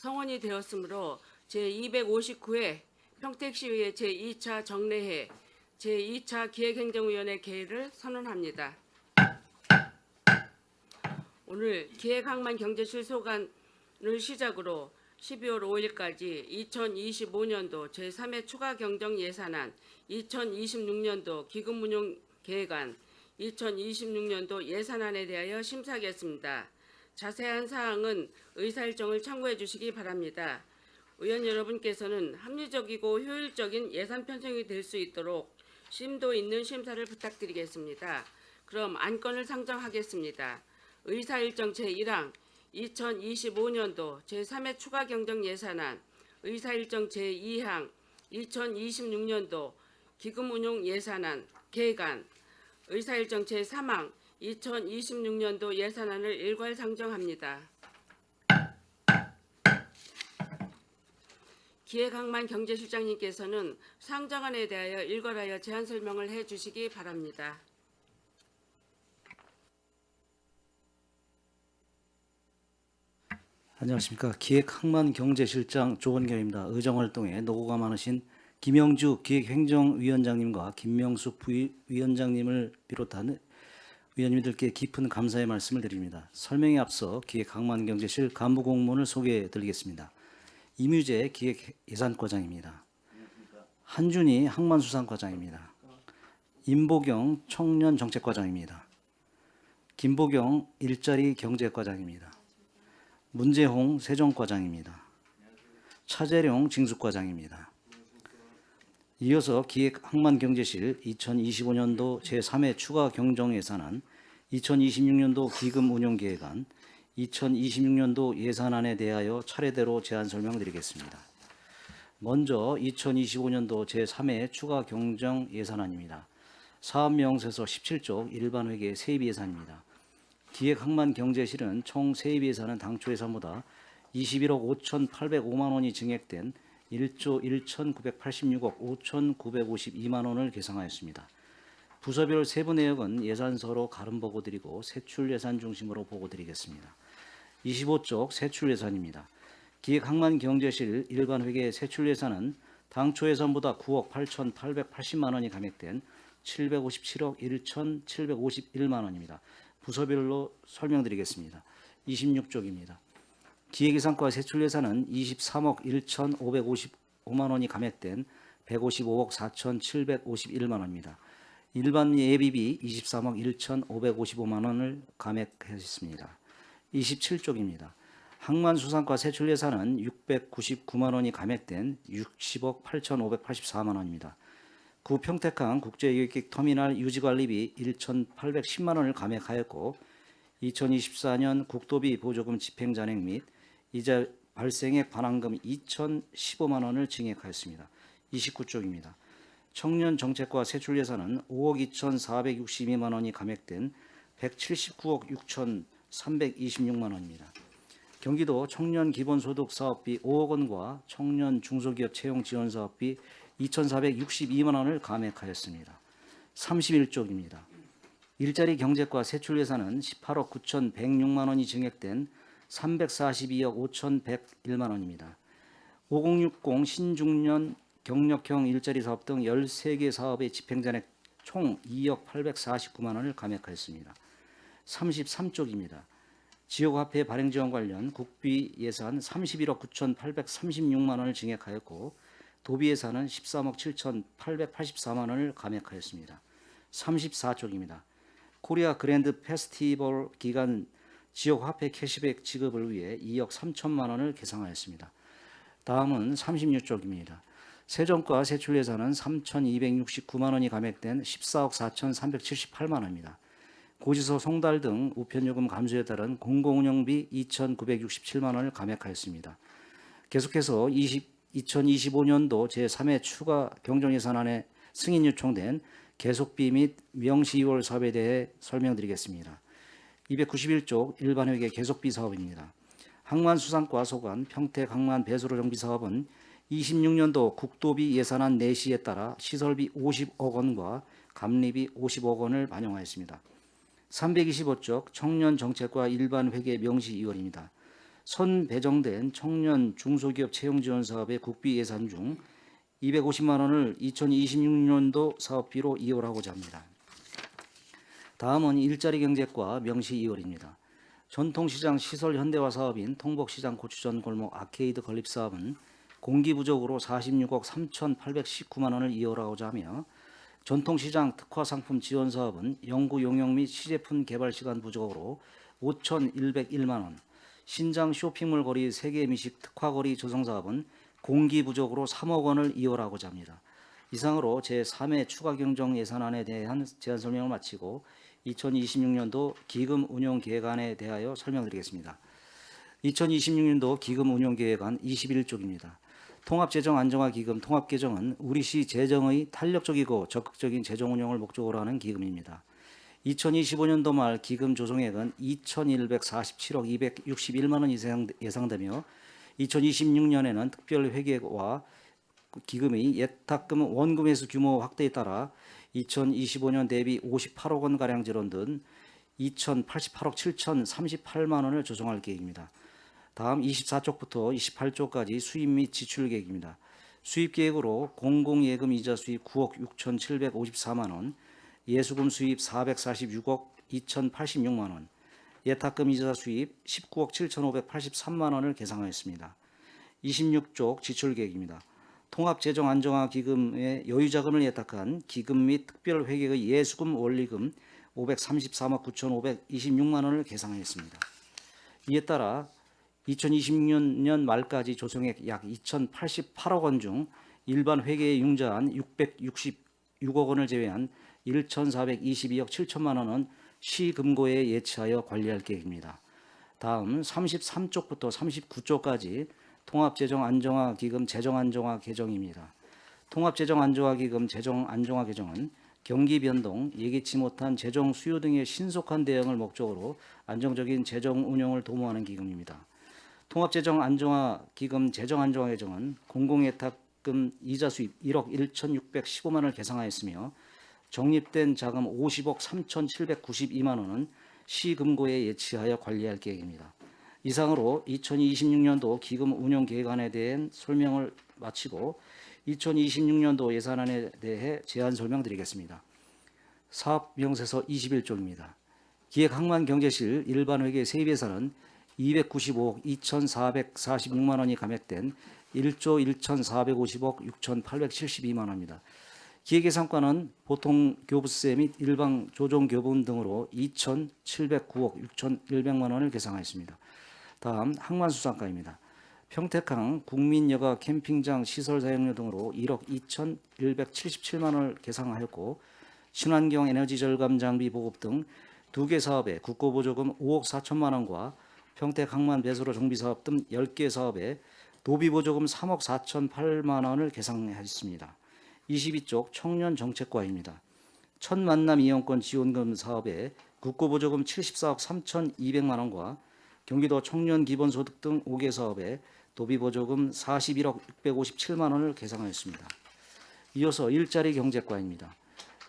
성원이 되었으므로 제259회 평택시의회 제2차 정례회 제2차 기획행정위원회 개회를 선언합니다. 오늘 기획항만 경제실소관을 시작으로 12월 5일까지 2025년도 제3회 추가 경정 예산안, 2026년도 기금운용 계획안, 2026년도 예산안에 대하여 심사하겠습니다. 자세한 사항은 의사일정을 참고해 주시기 바랍니다. 의원 여러분께서는 합리적이고 효율적인 예산 편성이 될 수 있도록 심도 있는 심사를 부탁드리겠습니다. 그럼 안건을 상정하겠습니다. 의사일정 제1항 2025년도 제3회 추가 경정 예산안, 의사일정 제2항 2026년도 기금운용 예산안 계획안, 의사일정 제3항 2026년도 예산안을 일괄 상정합니다. 기획항만 경제실장님께서는 상정안에 대하여 일괄하여 제안 설명을 해주시기 바랍니다. 안녕하십니까. 기획항만경제실장 조원경입니다. 의정활동에 노고가 많으신 김영주 기획행정위원장님과 김명숙 부위원장님을 비롯한 위원님들께 깊은 감사의 말씀을 드립니다. 설명에 앞서 기획항만경제실 간부공무원을 소개해 드리겠습니다. 이뮤재 기획예산과장입니다. 한준희 항만수산과장입니다. 임보경 청년정책과장입니다. 김보경 일자리 경제과장입니다. 문재홍 세종과장입니다. 차재룡 징수과장입니다. 이어서 기획항만경제실 2025년도 제3회 추가 경정예산안, 2026년도 기금운용계획안, 2026년도 예산안에 대하여 차례대로 제안 설명드리겠습니다. 먼저 2025년도 제3회 추가 경정예산안입니다. 사업명세서 17쪽 일반회계 세입예산입니다. 기획항만경제실은 총 세입 예산은 당초 예산보다 21억 5,805만 원이 증액된 1조 1,986억 5,952만 원을 계상하였습니다. 부서별 세부 내역은 예산서로 가름 보고드리고 세출 예산 중심으로 보고드리겠습니다. 25쪽 세출 예산입니다. 기획항만경제실 일반회계 세출 예산은 당초 예산보다 9억 8,880만 원이 감액된 757억 1,751만 원입니다. 부서별로 설명드리겠습니다. 26쪽입니다. 기획예산과 세출 예산은 23억 1,555만 원이 감액된 155억 4,751만 원입니다. 일반 예비비 23억 1,555만 원을 감액했습니다. 27쪽입니다. 항만수산과 세출 예산은 699만 원이 감액된 60억 8,584만 원입니다. 구 평택항 국제유익객 터미널 유지관리비 1,810만 원을 감액하였고 2024년 국도비 보조금 집행잔액 및 이자 발생액 반환금 2,015만 원을 증액하였습니다. 29쪽입니다. 청년정책과 세출 예산은 5억 2,462만 원이 감액된 179억 6,326만 원입니다. 경기도 청년기본소득 사업비 5억 원과 청년 중소기업 채용 지원 사업비 2,462만 원을 감액하였습니다. 31쪽입니다. 일자리 경제과 세출 예산은 18억 9,106만 원이 증액된 342억 5,101만 원입니다. 5060 신중년 경력형 일자리 사업 등 13개 사업의 집행잔액 총 2억 849만 원을 감액하였습니다. 33쪽입니다. 지역화폐 발행 지원 관련 국비 예산 31억 9,836만 원을 증액하였고 도비 예산은 13억 7,884만 원을 감액하였습니다. 34쪽입니다. 코리아 그랜드 페스티벌 기간 지역화폐 캐시백 지급을 위해 2억 3천만 원을 계상하였습니다. 다음은 36쪽입니다. 세정과 세출 예산은 3,269만 원이 감액된 14억 4,378만 원입니다. 고지서 송달 등 우편요금 감소에 따른 공공운영비 2,967만 원을 감액하였습니다. 계속해서 2025년도 제3회 추가 경정예산안에 승인 요청된 계속비 및 명시이월 사업에 대해 설명드리겠습니다. 291쪽 일반회계 계속비 사업입니다. 항만수산과 소관 평택 항만 배수로 정비 사업은 26년도 국도비 예산안 내시에 따라 시설비 50억 원과 감리비 50억 원을 반영하였습니다. 325쪽 청년정책과 일반회계 명시이월입니다. 선 배정된 청년 중소기업 채용 지원 사업의 국비 예산 중 250만 원을 2026년도 사업비로 이월하고자 합니다. 다음은 일자리 경제과 명시 이월입니다. 전통시장 시설 현대화 사업인 통복시장 고추전 골목 아케이드 건립 사업은 공기 부족으로 46억 3,819만 원을 이월하고자 하며, 전통시장 특화 상품 지원 사업은 연구 용역 및 시제품 개발 시간 부족으로 5,101만 원, 신장 쇼핑몰 거리 세계 미식 특화 거리 조성 사업은 공기 부족으로 3억 원을 이월하고자 합니다. 이상으로 제3회 추가 경정 예산안에 대한 제안 설명을 마치고 2026년도 기금 운용 계획안에 대하여 설명드리겠습니다. 2026년도 기금 운용 계획안 21쪽입니다. 통합재정 안정화 기금 통합개정은 우리시 재정의 탄력적이고 적극적인 재정 운영을 목적으로 하는 기금입니다. 2025년도 말 기금 조성액은 2,147억 261만 원이 예상되며 2026년에는 특별 회계와 기금의 예탁금 원금 회수 규모 확대에 따라 2025년 대비 58억 원가량 줄어든 2,088억 7,038만 원을 조성할 계획입니다. 다음 24쪽부터 28쪽까지 수입 및 지출 계획입니다. 수입 계획으로 공공예금 이자 수입 9억 6,754만 원, 예수금 수입 446억 2,086만 원, 예탁금 이자 수입 19억 7,583만 원을 계상하였습니다. 26쪽 지출 계획입니다. 통합재정 안정화 기금의 여유자금을 예탁한 기금 및 특별회계의 예수금 원리금 533억 9,526만 원을 계상하였습니다. 이에 따라 2026년 말까지 조성액 약 2,088억 원 중 일반 회계에 융자한 666억 원을 제외한 1,422억 7천만 원은 시금고에 예치하여 관리할 계획입니다. 다음 33쪽부터 39쪽까지 통합재정안정화기금 재정안정화 개정입니다. 통합재정안정화기금 재정안정화 개정은 경기 변동, 예기치 못한 재정 수요 등의 신속한 대응을 목적으로 안정적인 재정 운영을 도모하는 기금입니다. 통합재정안정화기금 재정안정화 개정은 공공예탁금 이자 수입 1억 1,615만 원을 계상하였으며, 적립된 자금 50억 3,792만 원은 시금고에 예치하여 관리할 계획입니다. 이상으로 2026년도 기금 운영 계획안에 대한 설명을 마치고 2026년도 예산안에 대해 제안 설명드리겠습니다. 사업 명세서 21쪽입니다. 기획항만경제실 일반회계 세입예산은 295억 2,446만 원이 감액된 1조 1,450억 6,872만 원입니다. 기획예산과는 보통교부세 및 일방조정교분 등으로 2,709억 6,100만 원을 계상하였습니다. 다음 항만수산가입니다. 평택항 국민여가 캠핑장 시설 사용료 등으로 1억 2,177만 원을 계상하였고, 친환경 에너지 절감 장비 보급 등 2개 사업에 국고보조금 5억 4천만 원과 평택항만 배수로 정비 사업 등 10개 사업에 도비보조금 3억 4,008만 원을 계상하였습니다. 22쪽 청년정책과입니다. 첫 만남 이용권 지원금 사업에 국고보조금 74억 3,200만 원과 경기도 청년기본소득 등 5개 사업에 도비보조금 41억 657만 원을 계상하였습니다. 이어서 일자리 경제과입니다.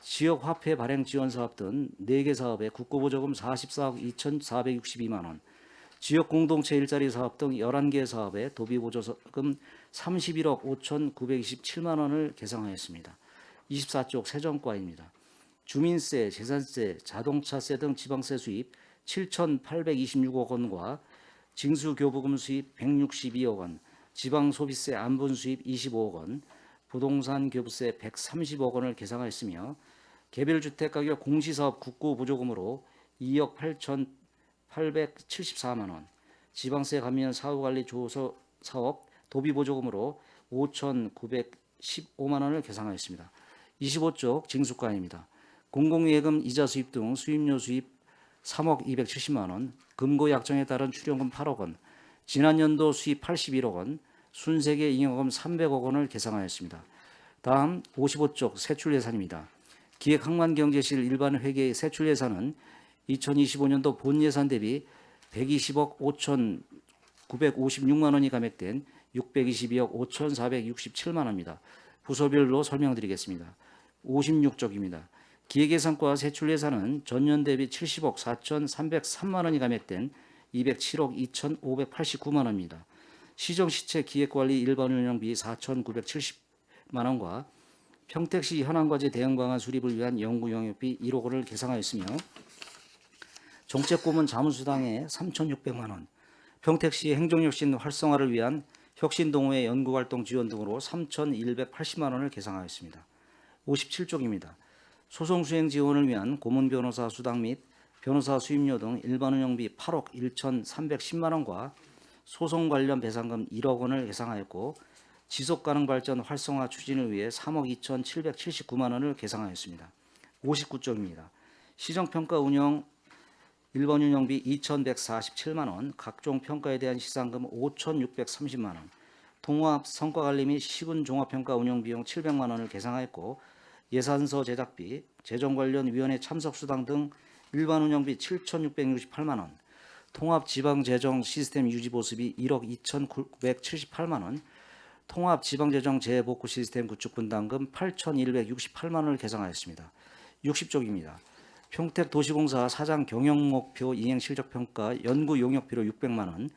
지역화폐 발행 지원 사업 등 4개 사업에 국고보조금 44억 2,462만 원, 지역공동체 일자리 사업 등 11개 사업에 도비보조금 31억 5,927만 원을 계상하였습니다. 24쪽 세정과입니다. 주민세, 재산세, 자동차세 등 지방세 수입 7,826억 원과 징수교부금 수입 162억 원, 지방소비세 안분 수입 25억 원, 부동산 교부세 130억 원을 계상하였으며, 개별주택가격 공시사업 국고보조금으로 2억 8,874만 원, 지방세 감면 사후관리 조서 사업 도비보조금으로 5,915만 원을 계상하였습니다. 25쪽 징수과입니다. 공공예금 이자 수입 등 수입료 수입 3억 270만 원, 금고 약정에 따른 출연금 8억 원, 지난년도 수입 81억 원, 순세계 잉여금 300억 원을 계상하였습니다. 다음 55쪽 세출예산입니다. 기획항만경제실 일반회계 세출예산은 2025년도 본예산 대비 120억 5,956만 원이 감액된 622억 5,467만 원입니다. 부서별로 설명드리겠습니다. 56쪽입니다. 기획예산과 세출예산은 전년 대비 70억 4,303만 원이 감액된 207억 2,589만 원입니다. 시정시체 기획관리 일반 운영비 4,970만 원과 평택시 현황과제 대응 방안 수립을 위한 연구 용역비 1억 원을 계상하였으며 정책고문 자문수당에 3,600만 원, 평택시 행정혁신 활성화를 위한 혁신동호회 연구활동 지원 등으로 3,180만 원을 계상하였습니다. 57쪽입니다. 소송 수행 지원을 위한 고문 변호사 수당 및 변호사 수임료 등 일반 운영비 8억 1,310만 원과 소송 관련 배상금 1억 원을 계상하였고 지속가능 발전 활성화 추진을 위해 3억 2,779만 원을 계상하였습니다. 59쪽입니다. 시정평가 운영 일반 운영비 2,147만 원, 각종 평가에 대한 시상금 5,630만 원, 통합 성과관리 및 시군 종합평가 운영 비용 700만 원을 계상하였고 예산서 제작비, 재정 관련 위원회 참석 수당 등 일반 운영비 7,668만 원, 통합 지방 재정 시스템 유지 보수비 1억 2,978만 원, 통합 지방 재정 재복구 시스템 구축 분담금 8,168만 원을 계상하였습니다. 60쪽입니다. 평택 도시공사 사장 경영 목표 이행 실적 평가 연구 용역비로 600만 원,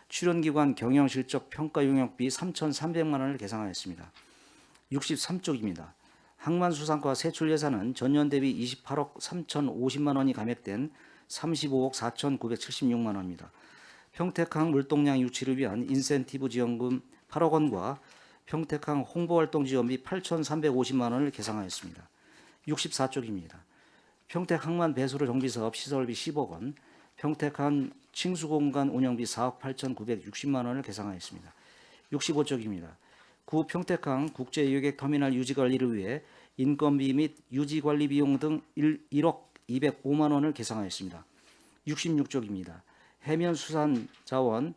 출연기관 경영 실적 평가 용역비 3,300만 원을 계상하였습니다. 63쪽입니다. 항만수산과 세출 예산은 전년 대비 28억 3,050만 원이 감액된 35억 4,976만 원입니다. 평택항 물동량 유치를 위한 인센티브 지원금 8억 원과 평택항 홍보활동 지원비 8,350만 원을 계상하였습니다. 64쪽입니다. 평택항만 배수로 정비사업 시설비 10억 원, 평택항 칭수공간 운영비 4억 8,960만 원을 계상하였습니다. 65쪽입니다. 구 평택항 국제여객터미널 유지관리를 위해 인건비 및 유지관리 비용 등 1억 205만 원을 계상하였습니다. 66쪽입니다. 해면수산자원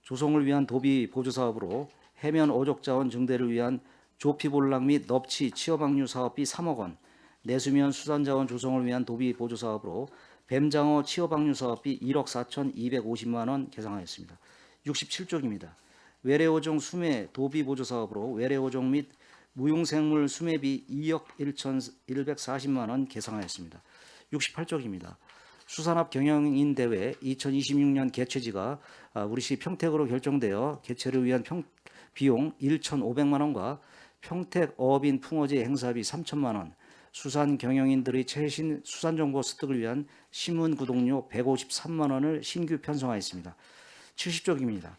조성을 위한 도비 보조사업으로 해면 어족자원 증대를 위한 조피볼락 및 넙치 취어방류 사업비 3억 원, 내수면 수산자원 조성을 위한 도비 보조사업으로 뱀장어 취어방류 사업비 1억 4,250만 원 계상하였습니다. 67쪽입니다. 외래어종 수매 도비 보조사업으로 외래어종 및 무용생물 수매비 2억 1,140만 원 계상하였습니다. 68쪽입니다. 수산업 경영인 대회 2026년 개최지가 우리시 평택으로 결정되어 개최를 위한 비용 1,500만 원과 평택 어업인 풍어제 행사비 3천만 원, 수산 경영인들의 최신 수산정보 습득을 위한 신문 구독료 153만 원을 신규 편성하였습니다. 70쪽입니다.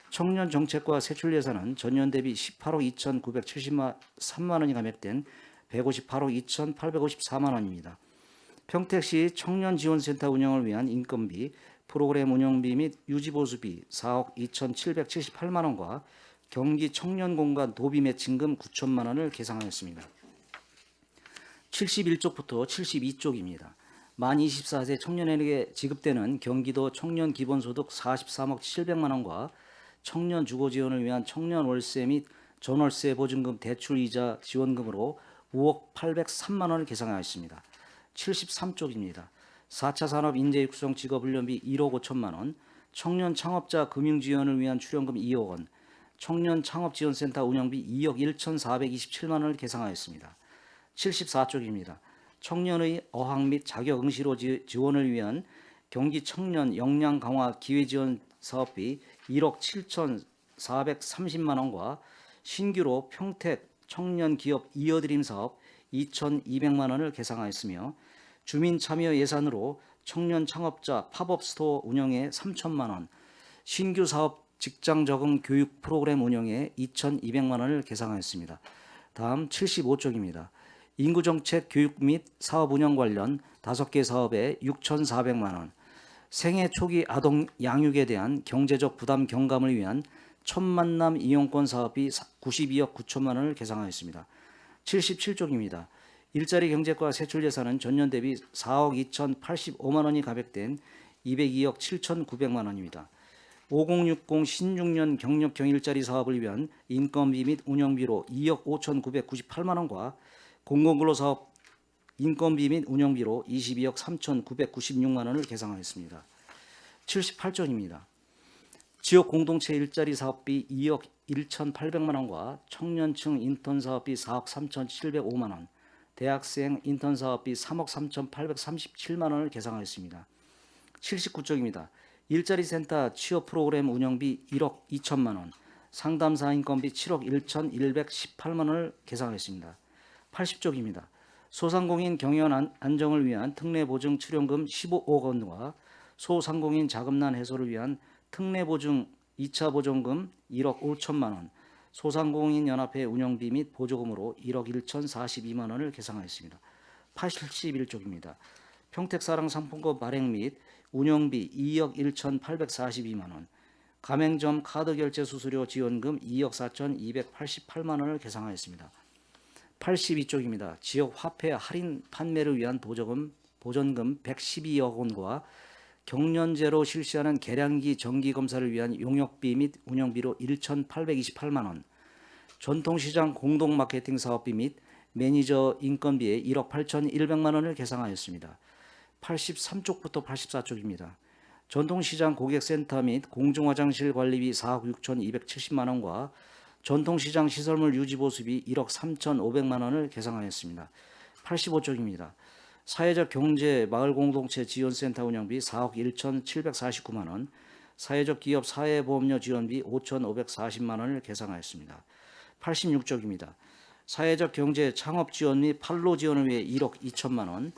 청년 정책과 세출 예산은 전년 대비 18억 2,973만 원이 감액된 158억 2,854만 원입니다. 평택시 청년지원센터 운영을 위한 인건비, 프로그램 운영비 및 유지보수비 4억 2,778만 원과 경기 청년공간 도비 매칭금 9천만 원을 계상하였습니다. 71쪽부터 72쪽입니다. 만 24세 청년에게 지급되는 경기도 청년 기본소득 43억 700만 원과 청년 주거 지원을 위한 청년 월세 및 전월세 보증금 대출이자 지원금으로 5억 803만 원을 계상하였습니다. 73쪽입니다. 4차 산업 인재 육성 직업 훈련비 1억 5천만 원, 청년 창업자 금융 지원을 위한 출연금 2억 원, 청년 창업지원센터 운영비 2억 1,427만 원을 계상하였습니다. 74쪽입니다. 청년의 어학 및 자격 응시로 지원을 위한 경기 청년 역량 강화 기회 지원 사업비 1억 7,430만 원과 신규로 평택 청년 기업 이어드림 사업 2,200만 원을 계상하였으며 주민 참여 예산으로 청년 창업자 팝업 스토어 운영에 3천만 원, 신규 사업 직장 적응 교육 프로그램 운영에 2,200만 원을 계상하였습니다. 다음 75쪽입니다. 인구정책 교육 및 사업 운영 관련 5개 사업에 6,400만 원, 생애 초기 아동 양육에 대한 경제적 부담 경감을 위한 천만남 이용권 사업비 92억 9천만 원을 계상하였습니다. 77쪽입니다. 일자리 경제과 세출 예산은 전년 대비 4억 2,085만 원이 감액된 202억 7,900만 원입니다. 5060 신중년 경력 경일자리 사업을 위한 인건비 및 운영비로 2억 5,998만 원과 공공근로사업 인건비 및 운영비로 22억 3,996만 원을 계상하였습니다. 78쪽입니다. 지역 공동체 일자리 사업비 2억 1,800만 원과 청년층 인턴 사업비 4억 3,705만 원, 대학생 인턴 사업비 3억 3,837만 원을 계상하였습니다. 79쪽입니다. 일자리 센터 취업 프로그램 운영비 1억 2천만 원, 상담사 인건비 7억 1,118만 원을 계상하였습니다. 80쪽입니다. 소상공인 경영 안정을 위한 특례보증 출연금 15억 원과 소상공인 자금난 해소를 위한 특례보증 2차 보전금 1억 5천만 원, 소상공인 연합회 운영비 및 보조금으로 1억 1,042만 원을 계상하였습니다. 81쪽입니다. 평택사랑 상품권 발행 및 운영비 2억 1,842만 원, 가맹점 카드 결제 수수료 지원금 2억 4,288만 원을 계상하였습니다. 82쪽입니다. 지역 화폐 할인 판매를 위한 보전금 112억 원과 경년제로 실시하는 계량기 정기 검사를 위한 용역비 및 운영비로 1,828만 원, 전통시장 공동 마케팅 사업비 및 매니저 인건비에 1억 8,100만 원을 계상하였습니다. 83쪽부터 84쪽입니다. 전통시장 고객센터 및 공중화장실 관리비 4억 6,270만 원과 전통시장 시설물 유지보수비 1억 3,500만 원을 계상하였습니다. 85쪽입니다. 사회적 경제 마을공동체 지원센터 운영비 4억 1,749만 원, 사회적 기업 사회보험료 지원비 5,540만 원을 계상하였습니다. 86쪽입니다. 사회적 경제 창업 지원 및 판로 지원을 위해 1억 2천만 원,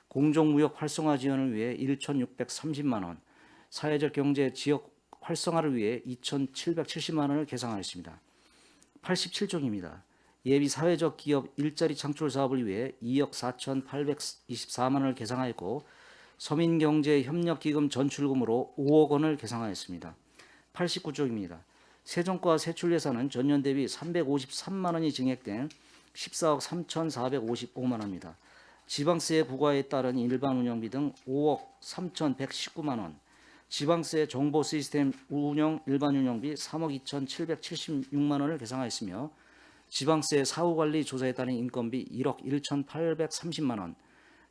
공정무역 활성화 지원을 위해 1,630만 원, 사회적 경제 지역 활성화를 위해 2,770만 원을 계상하였습니다. 87쪽입니다. 예비 사회적 기업 일자리 창출 사업을 위해 2억 4,824만 원을 계상하였고 서민경제협력기금 전출금으로 5억 원을 계상하였습니다. 89쪽입니다. 세정과 세출 예산은 전년 대비 353만 원이 증액된 14억 3,455만 원입니다. 지방세 부과에 따른 일반 운영비 등 5억 3,119만 원, 지방세 정보 시스템 운영 일반 운영비 3억 2,776만 원을 계상하였으며 지방세 사후관리 조사에 따른 인건비 1억 1,830만 원,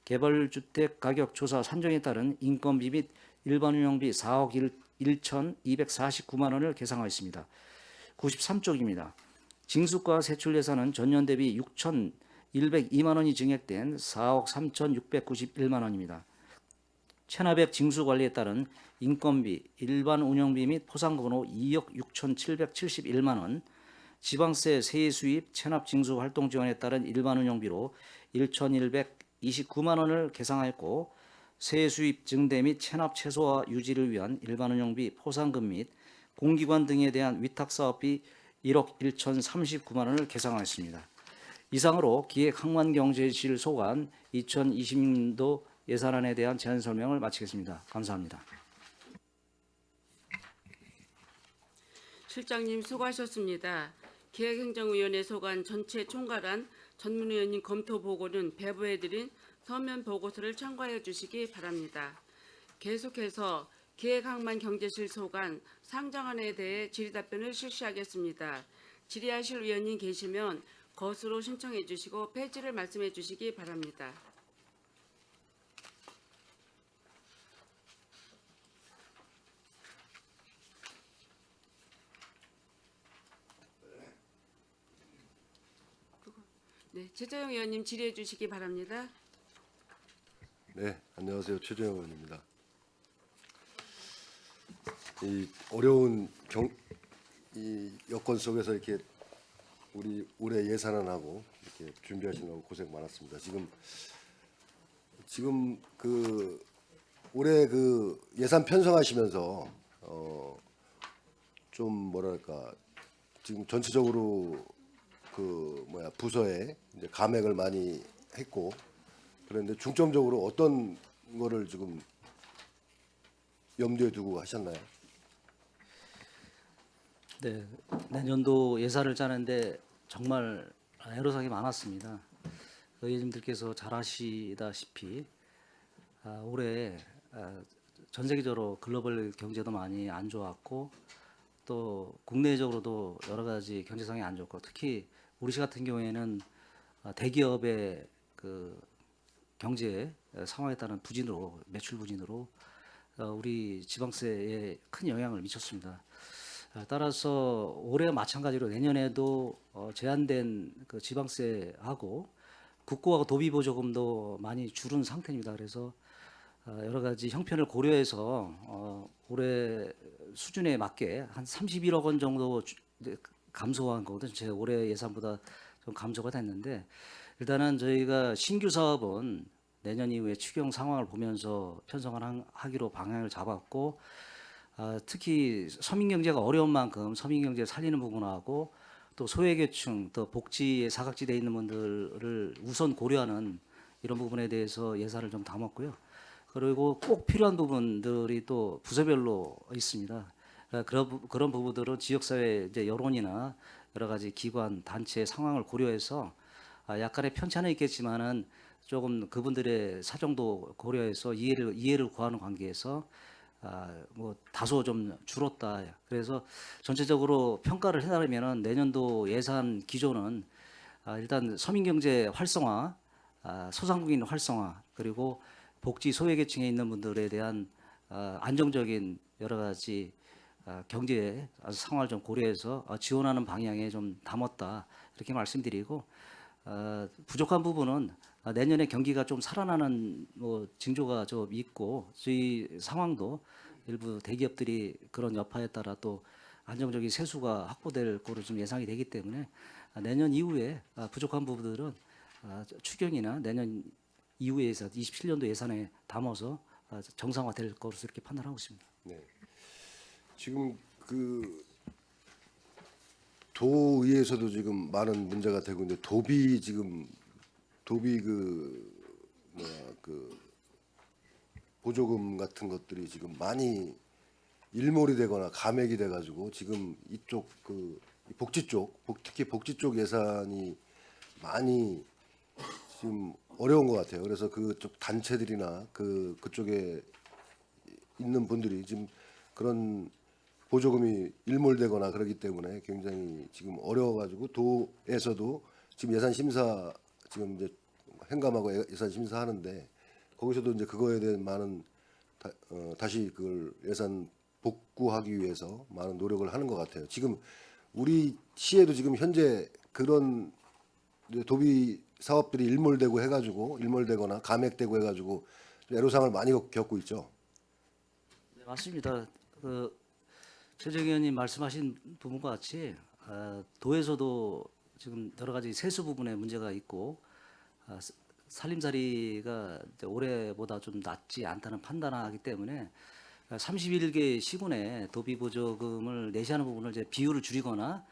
개발주택 가격 조사 산정에 따른 인건비 및 일반 운영비 4억 1,249만 원을 계상하였습니다. 93쪽입니다. 징수과 세출 예산은 전년 대비 6,102만 원이 증액된 4억 3,691만 원입니다. 체납액 징수 관리에 따른 인건비, 일반 운영비 및 포상금으로 2억 6,771만 원, 지방세 세액 수입, 체납 징수 활동 지원에 따른 일반 운영비로 1,129만 원을 계상하였고 세액 수입 증대 및 체납 최소화 유지를 위한 일반 운영비, 포상금 및 공기관 등에 대한 위탁사업비 1억 1,039만 원을 계상하였습니다. 이상으로 기획항만경제실 소관 2026년도 예산안에 대한 제안 설명을 마치겠습니다. 감사합니다. 실장님 수고하셨습니다. 기획행정위원회 소관 전체 총괄안 전문위원님 검토 보고는 배부해드린 서면 보고서를 참고해 주시기 바랍니다. 계속해서 기획항만경제실 소관 상정안에 대해 질의답변을 실시하겠습니다. 질의하실 위원님 계시면 것으로 신청해 주시고 폐지를 말씀해 주시기 바랍니다. 네, 최재형 의원님 질의해 주시기 바랍니다. 네, 안녕하세요. 최재형 의원입니다. 이 어려운 이 여건 속에서 이렇게 우리 올해 예산안하고 이렇게 준비하시느라고 고생 많았습니다. 지금 그 올해 그 예산 편성하시면서 좀 뭐랄까 지금 전체적으로 부서에 이제 감액을 많이 했고 그런데 중점적으로 어떤 거를 지금 염두에 두고 하셨나요? 네, 내년도 예산을 짜는데 정말 애로사항이 많았습니다. 의원님들께서 잘 아시다시피 올해 전 세계적으로 글로벌 경제도 많이 안 좋았고 또 국내적으로도 여러 가지 경제상이 안 좋고 특히 우리시 같은 경우에는 대기업의 그 경제 상황에 따른 부진으로 매출 부진으로 우리 지방세에 큰 영향을 미쳤습니다. 따라서 올해 마찬가지로 내년에도 제한된 그 지방세하고 국고하고 도비보조금도 많이 줄은 상태입니다. 그래서 여러 가지 형편을 고려해서 올해 수준에 맞게 한 31억 원 정도 이제 감소한 거거든요. 제 올해 예산보다 좀 감소가 됐는데 일단은 저희가 신규 사업은 내년 이후에 추경 상황을 보면서 편성을 하기로 방향을 잡았고 특히 서민경제가 어려운 만큼 서민경제를 살리는 부분하고 또 소외계층 또 복지에 사각지대에 있는 분들을 우선 고려하는 이런 부분에 대해서 예산을 좀 담았고요. 그리고 꼭 필요한 부분들이 또 부서별로 있습니다. 그런 부분들은 지역사회 이제 여론이나 여러 가지 기관 단체 상황을 고려해서 약간의 편차는 있겠지만은 조금 그분들의 사정도 고려해서 이해를 구하는 관계에서 뭐 다소 좀 줄었다. 그래서 전체적으로 평가를 해나가면은 내년도 예산 기조는 일단 서민경제 활성화, 소상공인 활성화, 그리고 복지 소외계층에 있는 분들에 대한 안정적인 여러 가지 경제 상황을 좀 고려해서 지원하는 방향에 좀 담았다 이렇게 말씀드리고 부족한 부분은 내년에 경기가 좀 살아나는 뭐 징조가 좀 있고 저희 상황도 일부 대기업들이 그런 여파에 따라 또 안정적인 세수가 확보될 거로 좀 예상이 되기 때문에 내년 이후에 부족한 부분들은 추경이나 내년 이후에 예산 27년도 예산에 담아서 정상화될 것으로 이렇게 판단하고 있습니다. 네. 지금 그 도의회에서도 지금 많은 문제가 되고 있는데 도비 그 보조금 같은 것들이 지금 많이 일몰이 되거나 감액이 돼가지고 지금 이쪽 그 복지 쪽 특히 복지 쪽 예산이 많이 지금 어려운 것 같아요. 그래서 그쪽 단체들이나 그쪽에 있는 분들이 지금 그런 보조금이 일몰되거나 그러기 때문에 굉장히 지금 어려워가지고 도에서도 지금 예산 심사 지금 이제 행감하고 예산 심사하는데 거기서도 이제 그거에 대한 많은 다시 그걸 예산 복구하기 위해서 많은 노력을 하는 것 같아요. 지금 우리 시에도 지금 현재 그런 이제 도비 사업들이 일몰되거나 감액되고 해가지고 애로사항을 많이 겪고 있죠. 네, 맞습니다. 최정 의원님 말씀하신 부분과 같이 도에서도 지금 여러 가지 세수 부분에 문제가 있고 살림살이가 이제 올해보다 좀 낫지 않다는 판단하기 때문에 31개 시군에 도비보조금을 내시하는 부분을 이제 비율을 줄이거나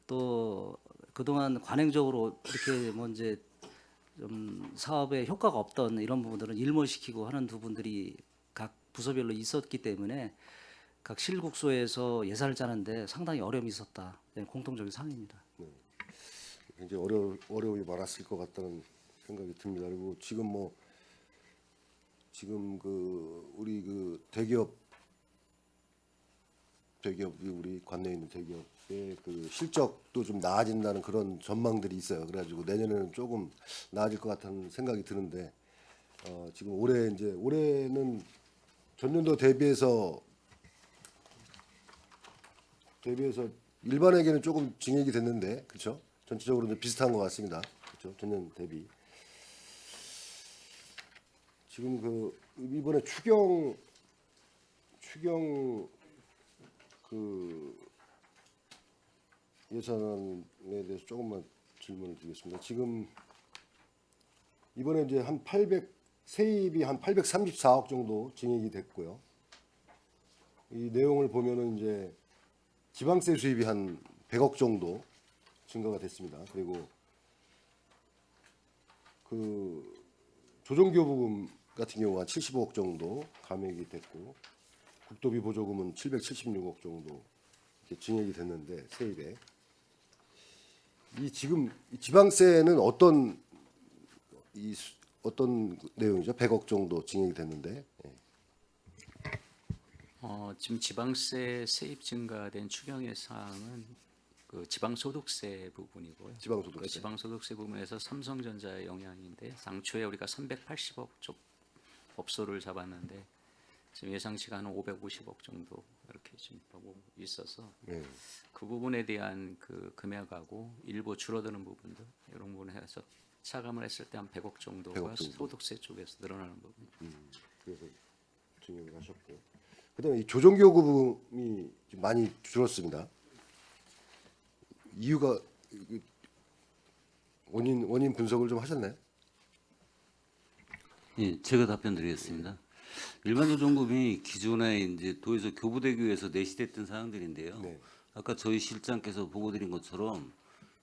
또 그동안 관행적으로 이렇게 뭐 이제 좀 사업에 효과가 없던 이런 부분들은 일몰시키고 하는 부분들이 각 부서별로 있었기 때문에 각 실국소에서 예산을 짜는데 상당히 어려움이 있었다. 네, 공통적인 상황입니다. 굉장히 어려움이 많았을 것 같다는 생각이 듭니다. 그리고 지금 우리 대기업이 우리 관내에 있는 대기업의 그 실적도 좀 나아진다는 그런 전망들이 있어요. 그래가지고 내년에는 조금 나아질 것 같다는 생각이 드는데 지금 올해는 전년도 대비해서 일반에게는 조금 증액이 됐는데 그렇죠? 전체적으로 는 비슷한 것 같습니다. 그렇죠? 전년 대비. 지금 이번에 추경 예산안에 대해서 조금만 질문을 드리겠습니다. 지금 이번에 이제 세입이 한 834억 정도 증액이 됐고요. 이 내용을 보면은 이제 지방세 수입이 한 100억 정도 증가가 됐습니다. 그리고 조정교부금 같은 경우 한 75억 정도 감액이 됐고 국도비 보조금은 776억 정도 이렇게 증액이 됐는데 세입에 지금 지방세는 어떤 내용이죠? 100억 정도 증액이 됐는데 지금 지방세 세입 증가된 추경 예상은 그 지방소득세 부분이고요. 지방소득세. 그 지방소득세 부분에서 삼성전자의 영향인데 당초에 우리가 380억 쪽 업소를 잡았는데 지금 예상치가 한 550억 정도 이렇게 지금 보고 있어서 그 부분에 대한 그 금액하고 일부 줄어드는 부분들 이런 부분에 해서 차감을 했을 때 한 100억 정도가 100억 정도. 소득세 쪽에서 늘어나는 부분. 그래서 증액을 하셨고, 그다음에 이 조정기요금이 좀 많이 줄었습니다. 이유가 원인 분석을 좀 하셨나요? 예, 제가 답변드리겠습니다. 일반 조정금이 기존에 이제 도에서 교부대교에서 내시됐던 사항들인데요. 네. 아까 저희 실장께서 보고드린 것처럼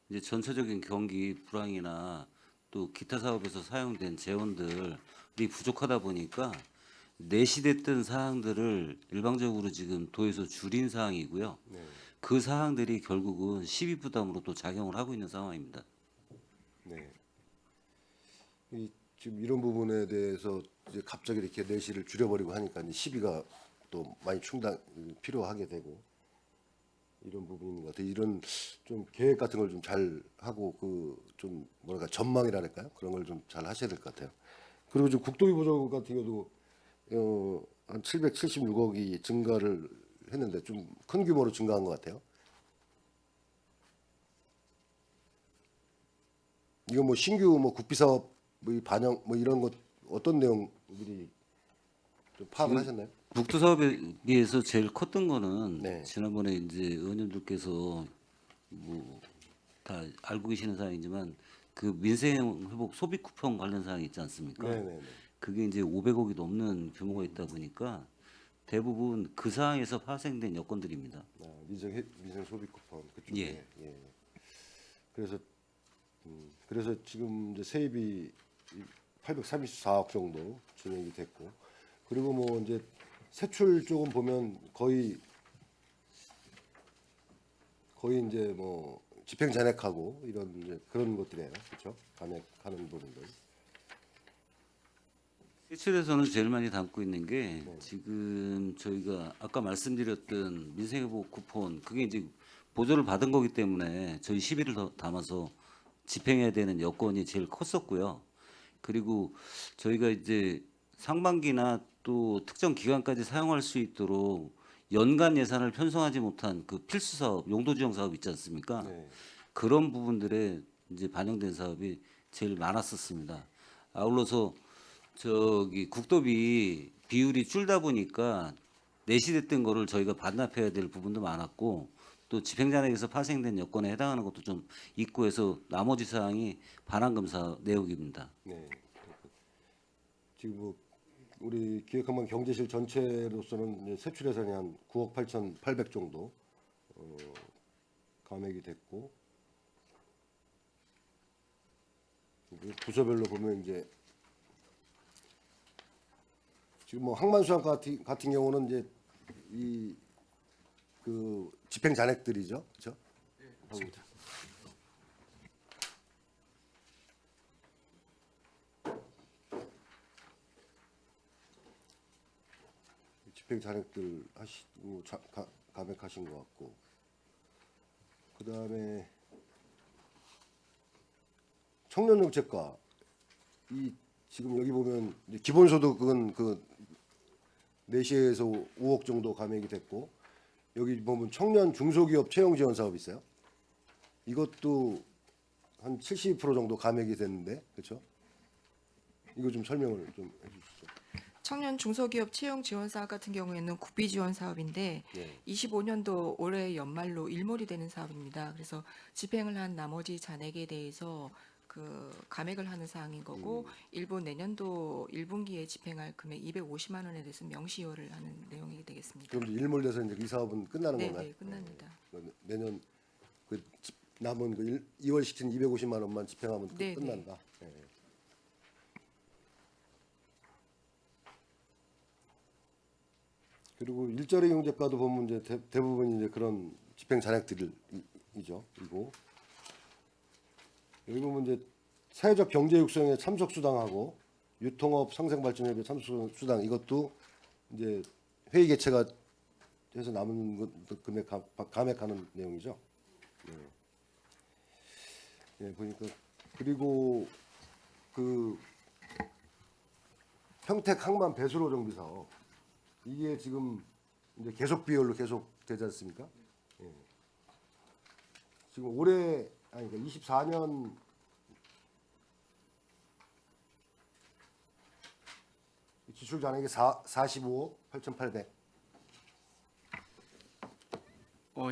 이제 전체적인 경기 불황이나 또 기타 사업에서 사용된 재원들이 부족하다 보니까 내시됐던 사항들을 일방적으로 지금 도에서 줄인 사항이고요. 네. 그 사항들이 결국은 시비 부담으로 또 작용을 하고 있는 상황입니다. 네. 지금 이런 부분에 대해서 이제 갑자기 이렇게 내시를 줄여버리고 하니까 이제 시비가 또 많이 필요하게 되고 이런 부분인 것 같아요. 이런 좀 계획 같은 걸 좀 잘 하고 그 좀 뭐랄까 전망이랄까요? 그런 걸 좀 잘 하셔야 될 것 같아요. 그리고 지금 국도비 보조 같은 경우도 한 776억이 증가를 했는데 좀 큰 규모로 증가한 것 같아요. 이거 뭐 신규 뭐 국비 사업 뭐 반영 뭐 이런 것 어떤 내용들이 좀 파악을 하셨나요? 북두 사업에 비해서 제일 컸던 거는 네. 지난번에 이제 의원님들께서 뭐 다 알고 계시는 사항이지만 그 민생 회복 소비 쿠폰 관련 사항이 있지 않습니까? 네네네. 그게 이제 500억이 넘는 규모가 있다 보니까 대부분 그 사항에서 파생된 여건들입니다. 민생 소비 쿠폰 그쪽에. 예. 예. 그래서 지금 이제 세입이 834억 정도 진행이 됐고, 그리고 뭐 이제 세출 쪽은 보면 거의 이제 뭐 집행 잔액하고 이런 이제 그런 것들이에요, 그렇죠? 잔액하는 부분들. 세출에서는 제일 많이 담고 있는 게 지금 저희가 아까 말씀드렸던 민생회복 쿠폰 그게 이제 보조를 받은 거기 때문에 저희 시비를 더 담아서 집행해야 되는 여건이 제일 컸었고요. 그리고 저희가 이제 상반기나 또 특정 기간까지 사용할 수 있도록 연간 예산을 편성하지 못한 그 필수 사업, 용도 지정 사업 있지 않습니까? 네. 그런 부분들에 이제 반영된 사업이 제일 많았었습니다. 아울러서 저기 국도비 비율이 줄다 보니까 내시됐던 거를 저희가 반납해야 될 부분도 많았고 또 집행잔액에서 파생된 여건에 해당하는 것도 좀 있고 해서 나머지 사항이 반환검사 내역입니다. 네. 지금 뭐 우리 기획한번 경제실 전체로서는 이제 세출 예산이 한 9억 8,800 정도 감액이 됐고, 부서별로 보면 이제 지금 뭐 항만수항 같은 경우는 이제 이 그 집행 잔액들이죠, 그렇죠? 맞습니다. 집행 잔액들 하시고 감액하신 것 같고, 그 다음에 청년정책과 이 지금 여기 보면 이제 기본소득은 그 4시에서 5억 정도 감액이 됐고, 여기 보면 청년 중소기업 채용 지원 사업 있어요. 이것도 한 70% 정도 감액이 됐는데, 그렇죠? 이거 좀 설명을 좀 해주시죠. 청년 중소기업 채용 지원 사업 같은 경우에는 국비 지원 사업인데 네. 25년도 올해 연말로 일몰이 되는 사업입니다. 그래서 집행을 한 나머지 잔액에 대해서 그 감액을 하는 사항인 거고 일부 내년도 1분기에 집행할 금액 250만 원에 대해서 명시효를 하는 내용이 되겠습니다. 그럼 이제 일몰돼서 이제 이 사업은 끝나는 네, 건가요? 네, 끝납니다. 내년 그 남은 그 2월 시킨 250만 원만 집행하면 네, 끝난다. 네. 그리고 일자리 경제과도 보면 이제 대부분 이제 그런 집행 잔액들이죠. 그리고 여기 보면 이제 사회적 경제 육성에 참석 수당하고 유통업 상생발전협의 참석 수당 이것도 이제 회의 개최가 해서 남은 것 금액 감액하는 내용이죠. 네. 네, 보니까 그리고 그 평택 항만 배수로 정비 사업 이게 지금 이제 계속 비율로 계속 되지 않습니까? 예. 지금 올해 아니 그러니까 24년 지출 잔액이 45억 8,800.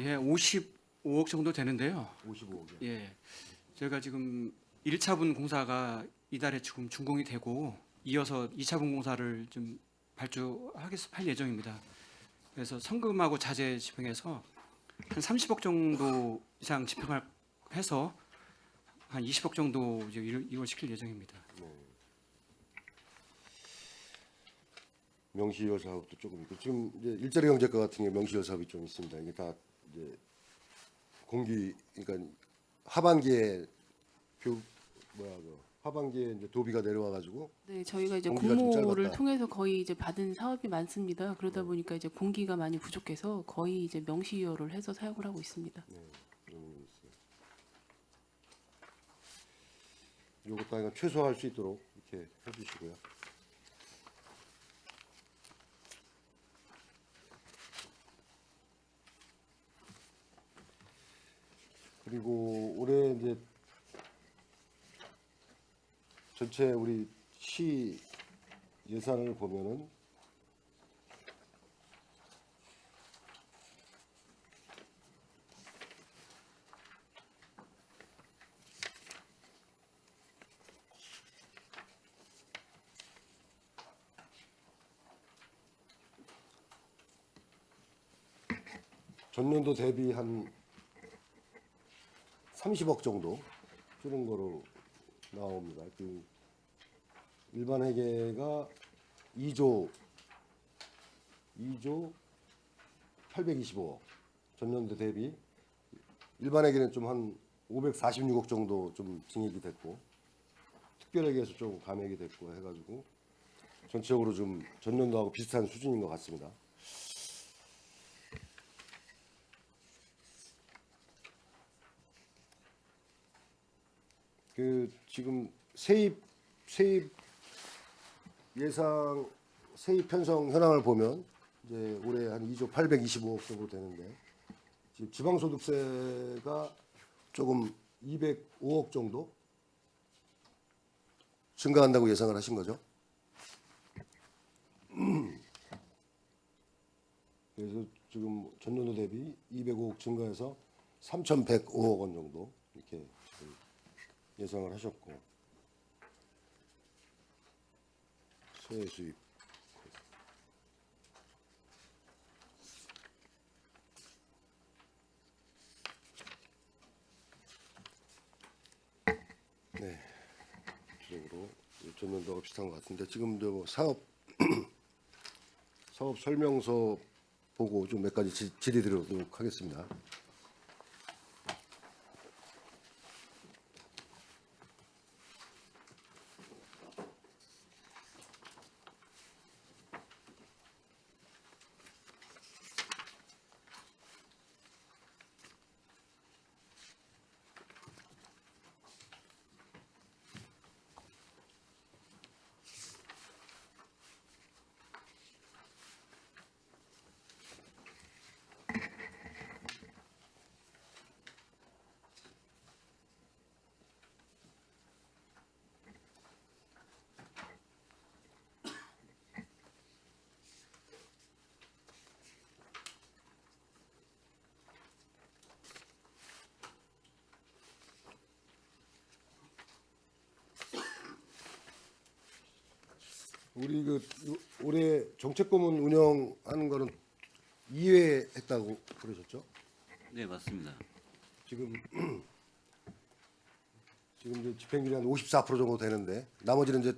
예, 55억 정도 되는데요. 55억이요. 예, 저희가 지금 1차분 공사가 이달에 지금 준공이 되고 이어서 2차분 공사를 좀 할 예정입니다. 그래서 성금하고 자재 집행해서 한 30억 정도 이상 집행을 해서 한 20억 정도 이제 이월시킬 예정입니다. 명시효 사업도 조금 있고 지금 이제 일자리 경제과 같은 경우 명시효 사업이 좀 있습니다. 이게 다 이제 그러니까 하반기에 하반기에 이제 도비가 내려와 가지고 네, 저희가 이제 공기가 좀 공모를 짧았다. 통해서 거의 이제 받은 사업이 많습니다. 그러다 보니까 이제 공기가 많이 부족해서 거의 이제 명시효를 해서 사용을 하고 있습니다. 요것도 하여간 최소화할 수 있도록 이렇게 해주시고요. 그리고 올해 이제 전체 우리 시 예산을 보면은 전년도 대비 한 30억 정도 줄은 거로 나옵니다. 그 일반 회계가 2조 825억 전년도 대비 일반 회계는 좀 한 546억 정도 좀 증액이 됐고 특별 회계에서 좀 감액이 됐고 해가지고 전체적으로 좀 전년도하고 비슷한 수준인 것 같습니다. 그 지금 세입 예상 세입 편성 현황을 보면 이제 올해 한 2조 825억 정도 되는데 지금 지방소득세가 조금 205억 정도 증가한다고 예상을 하신 거죠. 그래서 지금 전년도 대비 205억 증가해서 3,105억 원 정도 이렇게 예상을 하셨고 세외 수입 네 전체적으로 전년도가 비슷한 것 같은데 지금 저 사업 사업 설명서 보고 좀 몇 가지 질의드리도록 하겠습니다. 우리 그 올해 정책고문 운영하는 거는 2회 했다고 그러셨죠? 네, 맞습니다. 지금 이제 집행률이 한 54% 정도 되는데 나머지는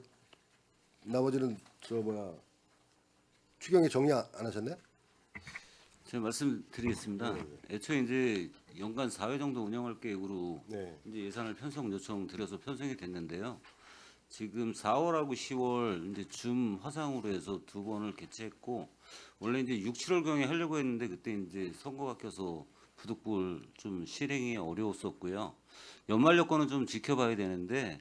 추경에 정리 안 하셨네? 제가 말씀드리겠습니다. 애초에 이제 연간 4회 정도 운영할 계획으로 네. 이제 예산을 편성 요청 드려서 편성이 됐는데요. 지금 4월하고 10월 이제 줌 화상으로 해서 두 번을 개최했고 원래 이제 6, 7월 경에 하려고 했는데 그때 이제 선거가 껴서 부득불 좀 실행이 어려웠었고요. 연말 여건은 좀 지켜봐야 되는데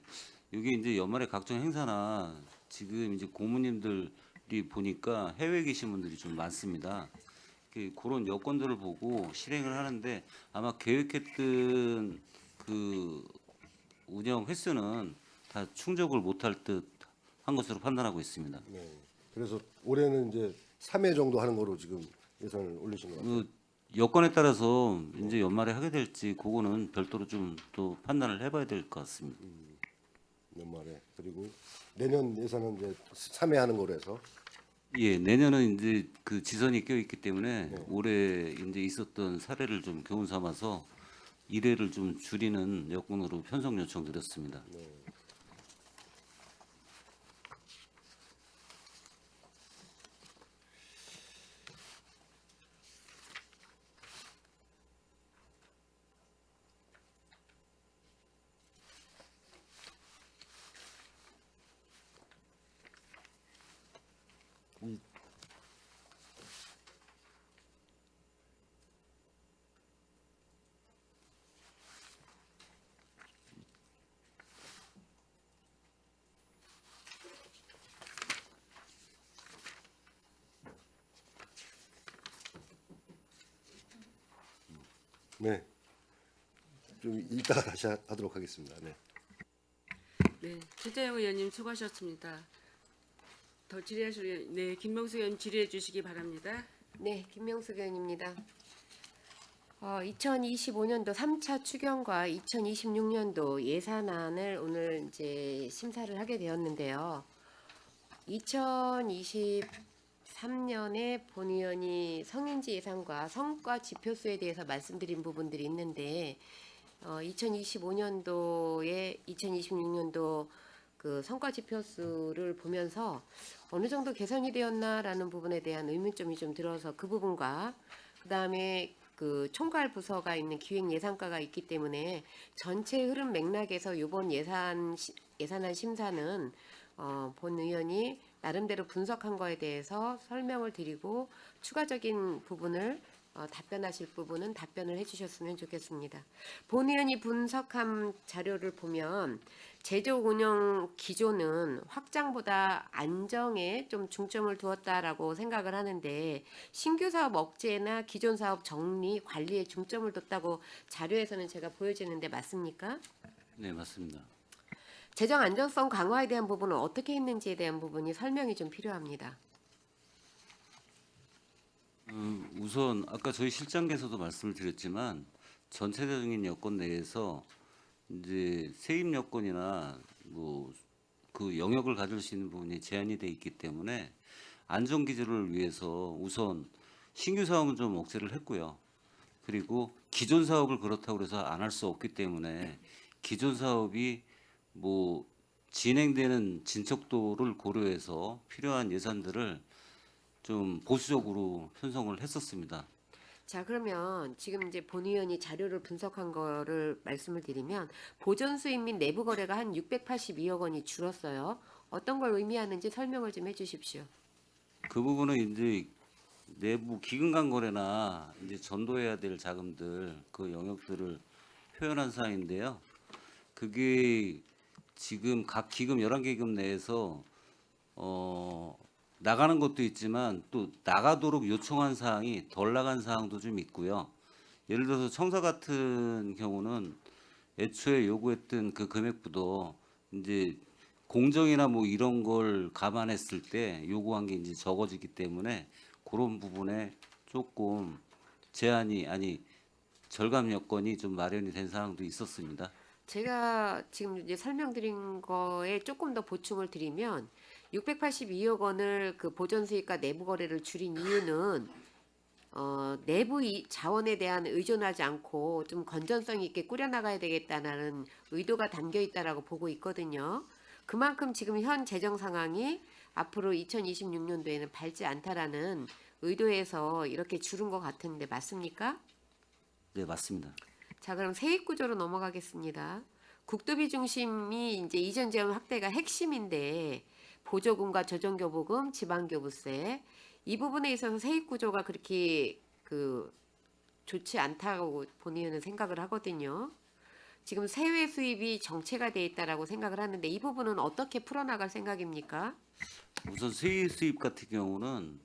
이게 이제 연말에 각종 행사나 지금 이제 고모님들이 보니까 해외에 계신 분들이 좀 많습니다. 그런 여건들을 보고 실행을 하는데 아마 계획했던 그 운영 횟수는 다 충족을 못할 듯 한 것으로 판단하고 있습니다. 네. 그래서 올해는 이제 3회 정도 하는 거로 지금 예산을 올리신 것 같아요. 그 여건에 따라서 이제 연말에 하게 될지 그거는 별도로 좀 또 판단을 해봐야 될 것 같습니다. 연말에. 그리고 내년 예산은 이제 3회 하는 거로 해서 예, 내년은 이제 그 지선이 껴 있기 때문에 올해 이제 있었던 사례를 좀 교훈 삼아서 1회를 좀 줄이는 여건으로 편성 요청드렸습니다. 네. 좀 이따가 다시 하도록 하겠습니다. 네. 네, 최재형 의원님 수고하셨습니다. 더 질의하실 네, 김명수 의원 질의해 주시기 바랍니다. 네, 김명숙 의원입니다. 2025년도 3차 추경과 2026년도 예산안을 오늘 이제 심사를 하게 되었는데요. 2023년에 본의원이 성인지 예산과 성과 지표수에 대해서 말씀드린 부분들이 있는데 2025년도에 2026년도 그 성과 지표수를 보면서 어느 정도 개선이 되었나라는 부분에 대한 의문점이 좀 들어서 그 부분과 그다음에 그 총괄 부서가 있는 기획 예산과가 있기 때문에 전체 흐름 맥락에서 이번 예산안 심사는 본 의원이 나름대로 분석한 거에 대해서 설명을 드리고 추가적인 부분을 답변하실 부분은 답변을 해주셨으면 좋겠습니다. 본 의원이 분석한 자료를 보면 제조 운영 기조는 확장보다 안정에 좀 중점을 두었다라고 생각을 하는데 신규 사업 억제나 기존 사업 정리 관리에 중점을 뒀다고 자료에서는 제가 보여지는데 맞습니까? 네, 맞습니다. 재정 안전성 강화에 대한 부분은 어떻게 했는지에 대한 부분이 설명이 좀 필요합니다. 우선 아까 저희 실장께서도 말씀을 드렸지만 전체적인 여건 내에서 이제 세입 여건이나 뭐 그 영역을 가질 수 있는 부분이 제한이 돼 있기 때문에 안전 기조를 위해서 우선 신규 사업은 좀 억제를 했고요. 그리고 기존 사업을 그렇다고 해서 안 할 수 없기 때문에 기존 사업이 뭐 진행되는 진척도를 고려해서 필요한 예산들을 좀 보수적으로 편성을 했었습니다. 자, 그러면 지금 이제 본 의원이 자료를 분석한 거를 말씀을 드리면 보전 수입 및 내부 거래가 한 682억 원이 줄었어요. 어떤 걸 의미하는지 설명을 좀 해주십시오. 그 부분은 이제 내부 기금 간 거래나 이제 전도해야 될 자금들 그 영역들을 표현한 사항인데요. 그게 지금 각 기금 11개 기금 내에서 나가는 것도 있지만 또 나가도록 요청한 사항이 덜 나간 사항도 좀 있고요. 예를 들어서 청사 같은 경우는 애초에 요구했던 그 금액보다 이제 공정이나 뭐 이런 걸 감안했을 때 요구한 게 이제 적어지기 때문에 그런 부분에 조금 제한이 아니 절감 여건이 좀 마련이 된 사항도 있었습니다. 제가 지금 이제 설명드린 거에 조금 더 보충을 드리면 682억 원을 그 보전 수익과 내부 거래를 줄인 이유는 내부 자원에 대한 의존하지 않고 좀 건전성 있게 꾸려나가야 되겠다는 의도가 담겨 있다라고 보고 있거든요. 그만큼 지금 현 재정 상황이 앞으로 2026년도에는 밝지 않다라는 의도에서 이렇게 줄은 것 같은데 맞습니까? 네, 맞습니다. 자, 그럼 세입 구조로 넘어가겠습니다. 국도비 중심이 이제 이전 재원 확대가 핵심인데 보조금과 조정교부금, 지방교부세 이 부분에 있어서 세입 구조가 그렇게 좋지 않다고 본 의원은 생각을 하거든요. 지금 세외 수입이 정체가 돼 있다라고 생각을 하는데 이 부분은 어떻게 풀어나갈 생각입니까? 우선 세입 수입 같은 경우는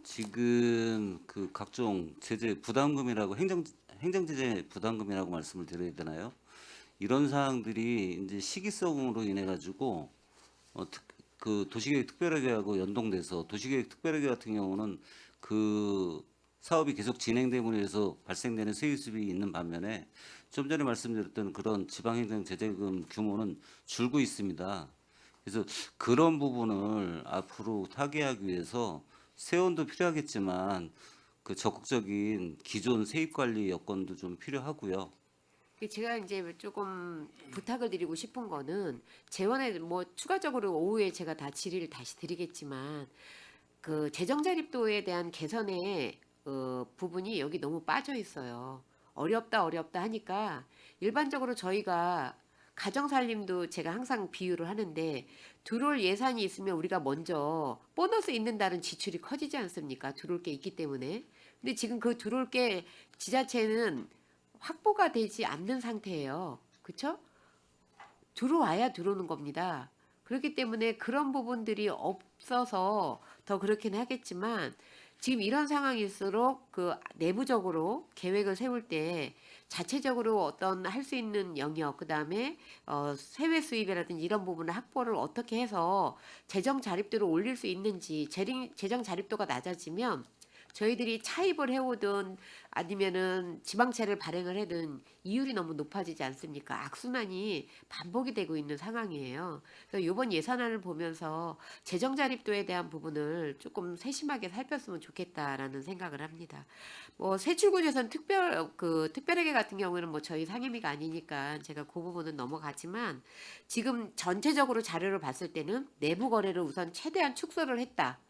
지금 그 각종 제재 부담금이라고 행정제재 부담금이라고 말씀을 드려야 되나요? 이런 사항들이 이제 시기성으로 인해 가지고 그 도시계획 특별회계하고 연동돼서 도시계획 특별회계 같은 경우는 그 사업이 계속 진행됨으로 해서 발생되는 세유수입이 있는 반면에 좀 전에 말씀드렸던 그런 지방행정 제재금 규모는 줄고 있습니다. 그래서 그런 부분을 앞으로 타개하기 위해서 세원도 필요하겠지만 그 적극적인 기존 세입 관리 여건도 좀 필요하고요. 제가 이제 조금 부탁을 드리고 싶은 거는 재원에 뭐 추가적으로 오후에 제가 다 질의를 다시 드리겠지만 그 재정 자립도에 대한 개선의 부분이 여기 너무 빠져 있어요. 어렵다 하니까 일반적으로 저희가 가정살림도 제가 항상 비유를 하는데 들어올 예산이 있으면 우리가 먼저 보너스 있는다는 지출이 커지지 않습니까? 들어올 게 있기 때문에. 근데 지금 그 들어올 게 지자체는 확보가 되지 않는 상태예요. 그렇죠? 들어와야 들어오는 겁니다. 그렇기 때문에 그런 부분들이 없어서 더 그렇긴 하겠지만 지금 이런 상황일수록 그 내부적으로 계획을 세울 때 자체적으로 어떤 할 수 있는 영역 그다음에 세외 수입이라든지 이런 부분을 확보를 어떻게 해서 재정 자립도를 올릴 수 있는지 재정 자립도가 낮아지면 저희들이 차입을 해오든 아니면은 지방채를 발행을 하든 이율이 너무 높아지지 않습니까? 악순환이 반복이 되고 있는 상황이에요. 그래서 이번 예산안을 보면서 재정 자립도에 대한 부분을 조금 세심하게 살폈으면 좋겠다라는 생각을 합니다. 뭐 세출구제선 특별회계 같은 경우는 뭐 저희 상임위가 아니니까 제가 그 부분은 넘어가지만 지금 전체적으로 자료를 봤을 때는 내부 거래를 우선 최대한 축소를 했다.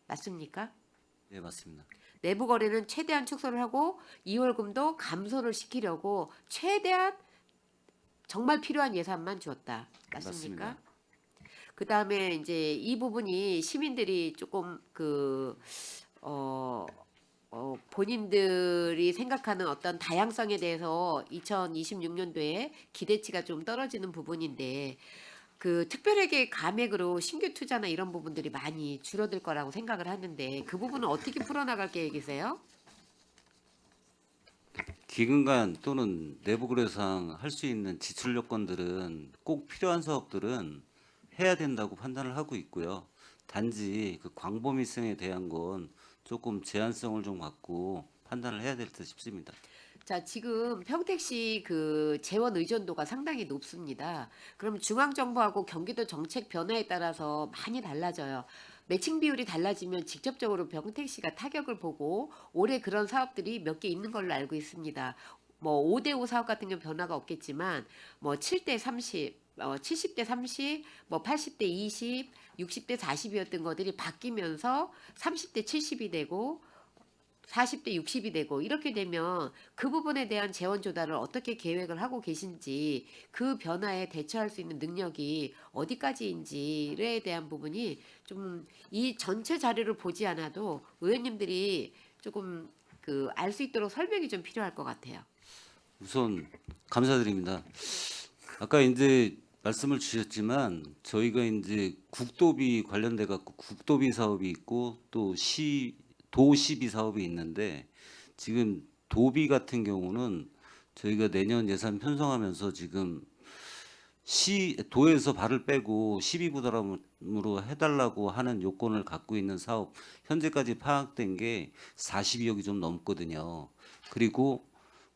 맞습니까? 네, 맞습니다. 내부 거래는 최대한 축소를 하고 2월금도 감소를 시키려고 최대한 정말 필요한 예산만 주었다. 맞습니까? 맞습니다. 그다음에 이제 이 부분이 시민들이 조금 본인들이 생각하는 어떤 다양성에 대해서 2026년도에 기대치가 좀 떨어지는 부분인데 그 특별회계 감액으로 신규 투자나 이런 부분들이 많이 줄어들 거라고 생각을 하는데 그 부분은 어떻게 풀어나갈 계획이세요? 기금간 또는 내부 거래상 할 수 있는 지출 요건들은 꼭 필요한 사업들은 해야 된다고 판단을 하고 있고요. 단지 그 광범위성에 대한 건 조금 제한성을 좀 갖고 판단을 해야 될 듯 싶습니다. 자, 지금 평택시 그 재원 의존도가 상당히 높습니다. 그럼 중앙정부하고 경기도 정책 변화에 따라서 많이 달라져요. 매칭 비율이 달라지면 직접적으로 평택시가 타격을 보고 올해 그런 사업들이 몇 개 있는 걸로 알고 있습니다. 뭐 5대5 사업 같은 경우 변화가 없겠지만 뭐 7대 30, 70대 30, 뭐 80대 20, 60대 40이었던 것들이 바뀌면서 30대 70이 되고 40대 60이 되고 이렇게 되면 그 부분에 대한 재원 조달을 어떻게 계획을 하고 계신지 그 변화에 대처할 수 있는 능력이 어디까지인지에 대한 부분이 좀 이 전체 자료를 보지 않아도 의원님들이 조금 그 알 수 있도록 설명이 좀 필요할 것 같아요. 우선 감사드립니다. 아까 이제 말씀을 주셨지만 저희가 이제 국도비 관련돼 갖고 국도비 사업이 있고 또 도시비 사업이 있는데 지금 도비 같은 경우는 저희가 내년 예산 편성하면서 지금 도에서 발을 빼고 시비 부담으로 해달라고 하는 요건을 갖고 있는 사업 현재까지 파악된 게 42억이 좀 넘거든요. 그리고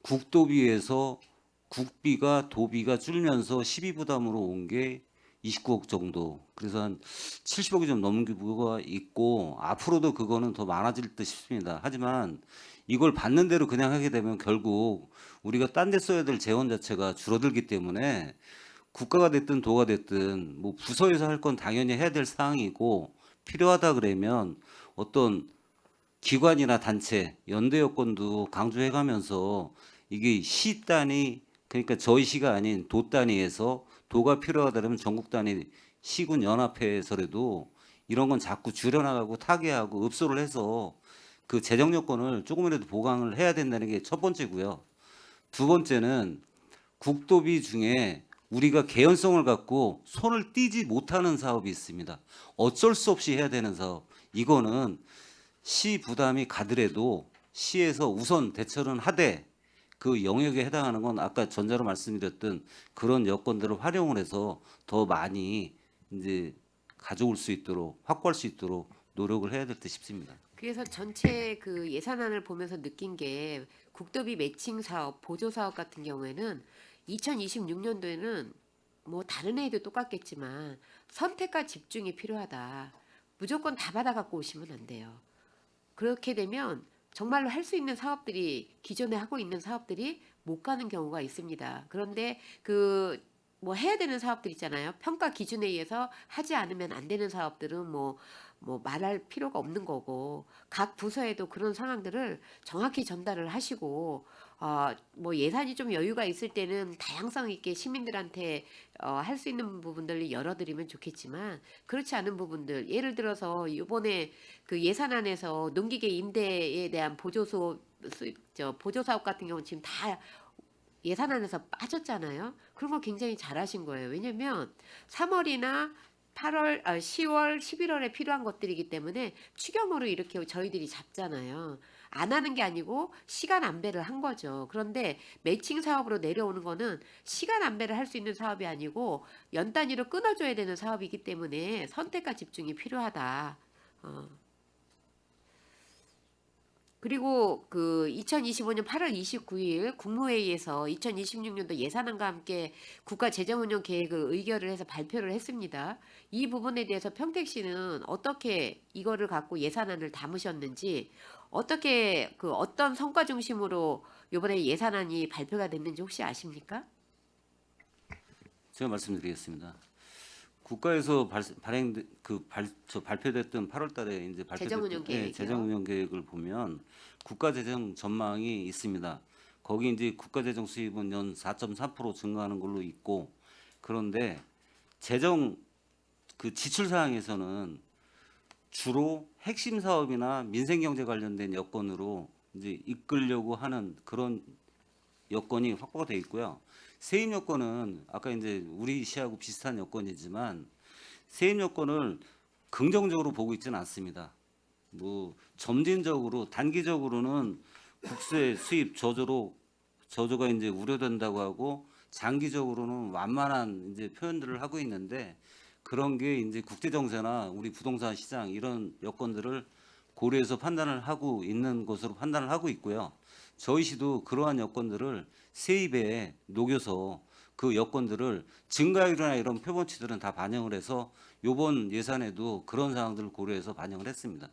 국도비에서 국비가 도비가 줄면서 시비 부담으로 온 게 29억 정도. 그래서 한 70억이 좀 넘는 규모가 있고 앞으로도 그거는 더 많아질 듯 싶습니다. 하지만 이걸 받는 대로 그냥 하게 되면 결국 우리가 딴 데 써야 될 재원 자체가 줄어들기 때문에 국가가 됐든 도가 됐든 뭐 부서에서 할 건 당연히 해야 될 사항이고 필요하다 그러면 어떤 기관이나 단체, 연대 여건도 강조해 가면서 이게 시 단위 그러니까 저희 시가 아닌 도 단위에서 도가 필요하다면 전국 단위 시군 연합회에서라도 이런 건 자꾸 줄여나가고 타개하고 읍소를 해서 그 재정 여건을 조금이라도 보강을 해야 된다는 게 첫 번째고요. 두 번째는 국도비 중에 우리가 개연성을 갖고 손을 떼지 못하는 사업이 있습니다. 어쩔 수 없이 해야 되는 사업. 이거는 시 부담이 가더라도 시에서 우선 대처는 하되 그 영역에 해당하는 건 아까 전자로 말씀드렸던 그런 여건들을 활용을 해서 더 많이 이제 가져올 수 있도록 확보할 수 있도록 노력을 해야 될 듯 싶습니다. 그래서 전체 그 예산안을 보면서 느낀 게 국도비 매칭 사업, 보조 사업 같은 경우에는 2026년도에는 뭐 다른 애도 똑같겠지만 선택과 집중이 필요하다. 무조건 다 받아 갖고 오시면 안 돼요. 그렇게 되면 정말로 할 수 있는 사업들이 기존에 하고 있는 사업들이 못 가는 경우가 있습니다. 그런데 그 뭐 해야 되는 사업들 있잖아요. 평가 기준에 의해서 하지 않으면 안 되는 사업들은 뭐 말할 필요가 없는 거고 각 부서에도 그런 상황들을 정확히 전달을 하시고 뭐 예산이 좀 여유가 있을 때는 다양성 있게 시민들한테 할 수 있는 부분들을 열어드리면 좋겠지만 그렇지 않은 부분들 예를 들어서 이번에 그 예산안에서 농기계 임대에 대한 보조 사업 같은 경우는 지금 다 예산안에서 빠졌잖아요. 그런 거 굉장히 잘하신 거예요. 왜냐면 3월이나 8월, 10월, 11월에 필요한 것들이기 때문에 추경으로 이렇게 저희들이 잡잖아요. 안 하는 게 아니고 시간 안배를 한 거죠. 그런데 매칭 사업으로 내려오는 거는 시간 안배를 할 수 있는 사업이 아니고 연 단위로 끊어줘야 되는 사업이기 때문에 선택과 집중이 필요하다. 그리고 그 2025년 8월 29일 국무회의에서 2026년도 예산안과 함께 국가재정운용 계획을 의결을 해서 발표를 했습니다. 이 부분에 대해서 평택시는 어떻게 이거를 갖고 예산안을 담으셨는지 어떻게 그 어떤 성과 중심으로 이번에 예산안이 발표가 됐는지 혹시 아십니까? 제가 말씀드리겠습니다. 국가에서 발표됐던 8월달에 이제 재정운용 계획이요. 재정운용 계획을 보면 국가재정 전망이 있습니다. 거기 이제 국가재정 수입은 연 4.3% 증가하는 걸로 있고 그런데 재정 그 지출 사항에서는 주로 핵심 사업이나 민생경제 관련된 여건으로 이제 이끌려고 하는 그런 여건이 확보가 돼 있고요. 세입 여건은 아까 이제 우리 시하고 비슷한 여건이지만 세입 여건을 긍정적으로 보고 있지는 않습니다. 뭐 점진적으로 단기적으로는 국세 수입 저조가 이제 우려된다고 하고 장기적으로는 완만한 이제 표현들을 하고 있는데 그런 게 이제 국제 정세나 우리 부동산 시장 이런 여건들을 고려해서 판단을 하고 있는 것으로 판단을 하고 있고요. 저희 시도 그러한 여건들을 세입에 녹여서 그 여건들을 증가율이나 이런 표본치들은 다 반영을 해서 이번 예산에도 그런 사항들을 고려해서 반영을 했습니다.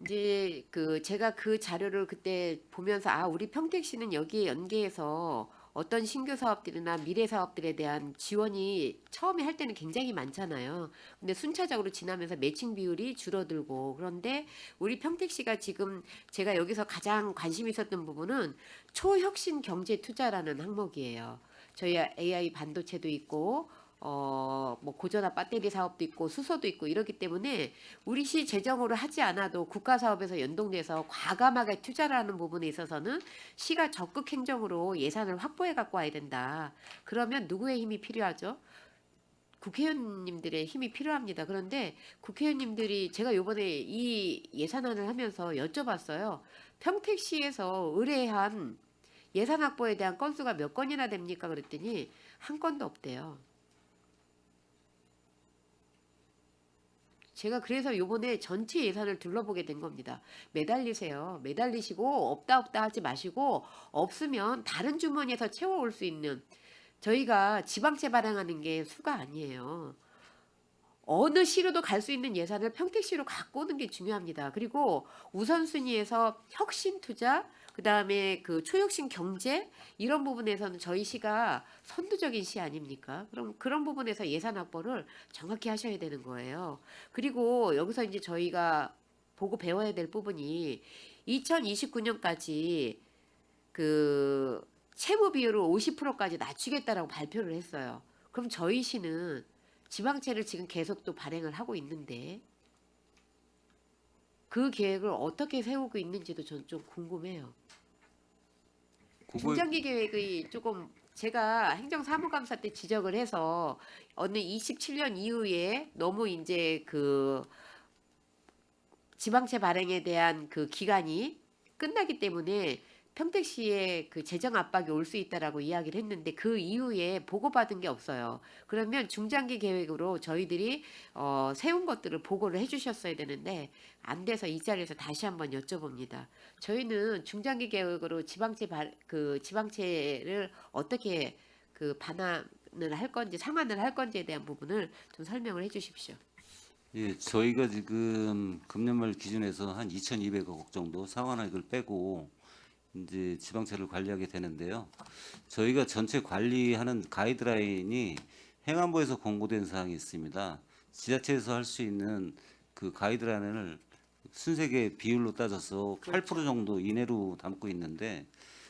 이제 그 제가 그 자료를 그때 보면서 우리 평택시는 여기에 연계해서 어떤 신규 사업들이나 미래 사업들에 대한 지원이 처음에 할 때는 굉장히 많잖아요. 근데 순차적으로 지나면서 매칭 비율이 줄어들고 그런데 우리 평택시가 지금 제가 여기서 가장 관심 있었던 부분은 초혁신 경제 투자라는 항목이에요. 저희 AI 반도체도 있고 뭐 고전압 배터리 사업도 있고 수소도 있고 이렇기 때문에 우리 시 재정으로 하지 않아도 국가 사업에서 연동돼서 과감하게 투자를 하는 부분에 있어서는 시가 적극 행정으로 예산을 확보해 갖고 와야 된다. 그러면 누구의 힘이 필요하죠? 국회의원님들의 힘이 필요합니다. 그런데 국회의원님들이 제가 요번에 이 예산안을 하면서 여쭤봤어요. 평택시에서 의뢰한 예산 확보에 대한 건수가 몇 건이나 됩니까? 그랬더니 한 건도 없대요. 제가 그래서 요번에 전체 예산을 둘러보게 된 겁니다. 매달리세요. 매달리시고 없다 하지 마시고 없으면 다른 주머니에서 채워올 수 있는 저희가 지방채 발행하는 게 수가 아니에요. 어느 시로도 갈 수 있는 예산을 평택시로 갖고 오는 게 중요합니다. 그리고 우선순위에서 혁신 투자, 그다음에 그 초혁신 경제 이런 부분에서는 저희 시가 선두적인 시 아닙니까? 그럼 그런 부분에서 예산 확보를 정확히 하셔야 되는 거예요. 그리고 여기서 이제 저희가 보고 배워야 될 부분이 2029년까지 그 채무 비율을 50%까지 낮추겠다라고 발표를 했어요. 그럼 저희 시는 지방채를 지금 계속 또 발행을 하고 있는데 그 계획을 어떻게 세우고 있는지도 전 좀 궁금해요. 중장기 계획이 조금 제가 행정사무감사 때 지적을 해서 어느 27년 이후에 너무 이제 그 지방채 발행에 대한 그 기간이 끝나기 때문에 평택시에 그 재정 압박이 올 수 있다라고 이야기를 했는데 그 이후에 보고받은 게 없어요. 그러면 중장기 계획으로 저희들이 세운 것들을 보고를 해주셨어야 되는데 안 돼서 이 자리에서 다시 한번 여쭤봅니다. 저희는 중장기 계획으로 지방채를 어떻게 그 반환을 할 건지 상환을 할 건지에 대한 부분을 좀 설명을 해주십시오. 예, 저희가 지금 금년 말 기준에서 한 2,200억 정도 상환액을 빼고 이제 지방채를 관리하게 되는데요. 저희가 전체 관리하는 가이드라인이 행안부에서 공고된 사항이 있습니다. 지자체에서 할 수 있는 그 가이드라인을 순세계 비율로 따져서 8% 정도 이내로 담고 있는데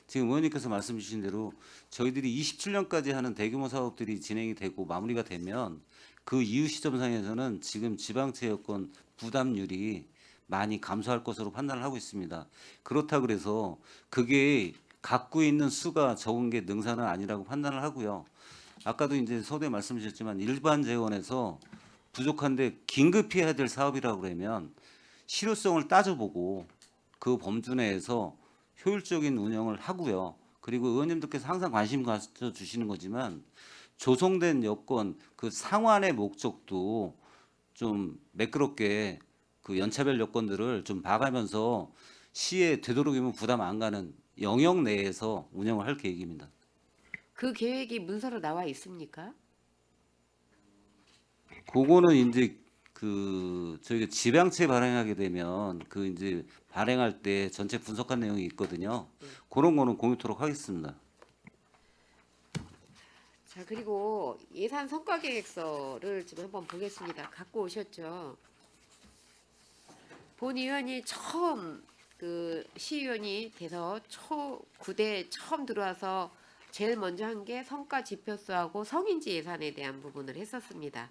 지금 의원님께서 말씀 주신 대로 저희들이 27년까지 하는 대규모 사업들이 진행이 되고 마무리가 되면 그 이후 시점상에서는 지금 지방채 여건 부담률이 많이 감소할 것으로 판단을 하고 있습니다. 그렇다 그래서 그게 갖고 있는 수가 적은 게 능사는 아니라고 판단을 하고요. 아까도 이제 서두에 말씀 주셨지만 일반 재원에서 부족한데 긴급히 해야 될 사업이라고 그러면 실효성을 따져보고 그 범주 내에서 효율적인 운영을 하고요. 그리고 의원님들께서 항상 관심 가져주시는 거지만 조성된 여건 그 상환의 목적도 좀 매끄럽게 그 연차별 여건들을 좀 봐가면서 시에 되도록이면 부담 안 가는 영역 내에서 운영을 할 계획입니다. 그 계획이 문서로 나와 있습니까? 그거는 이제 그 저희가 지방채 발행하게 되면 그 이제 발행할 때 전체 분석한 내용이 있거든요. 그런 거는 공유토록 하겠습니다. 자, 그리고 예산 성과 계획서를 지금 한번 보겠습니다. 갖고 오셨죠? 본 의원이 처음 그 시의원이 돼서 초 9대 처음 들어와서 제일 먼저 한 게 성과 지표수하고 성인지 예산에 대한 부분을 했었습니다.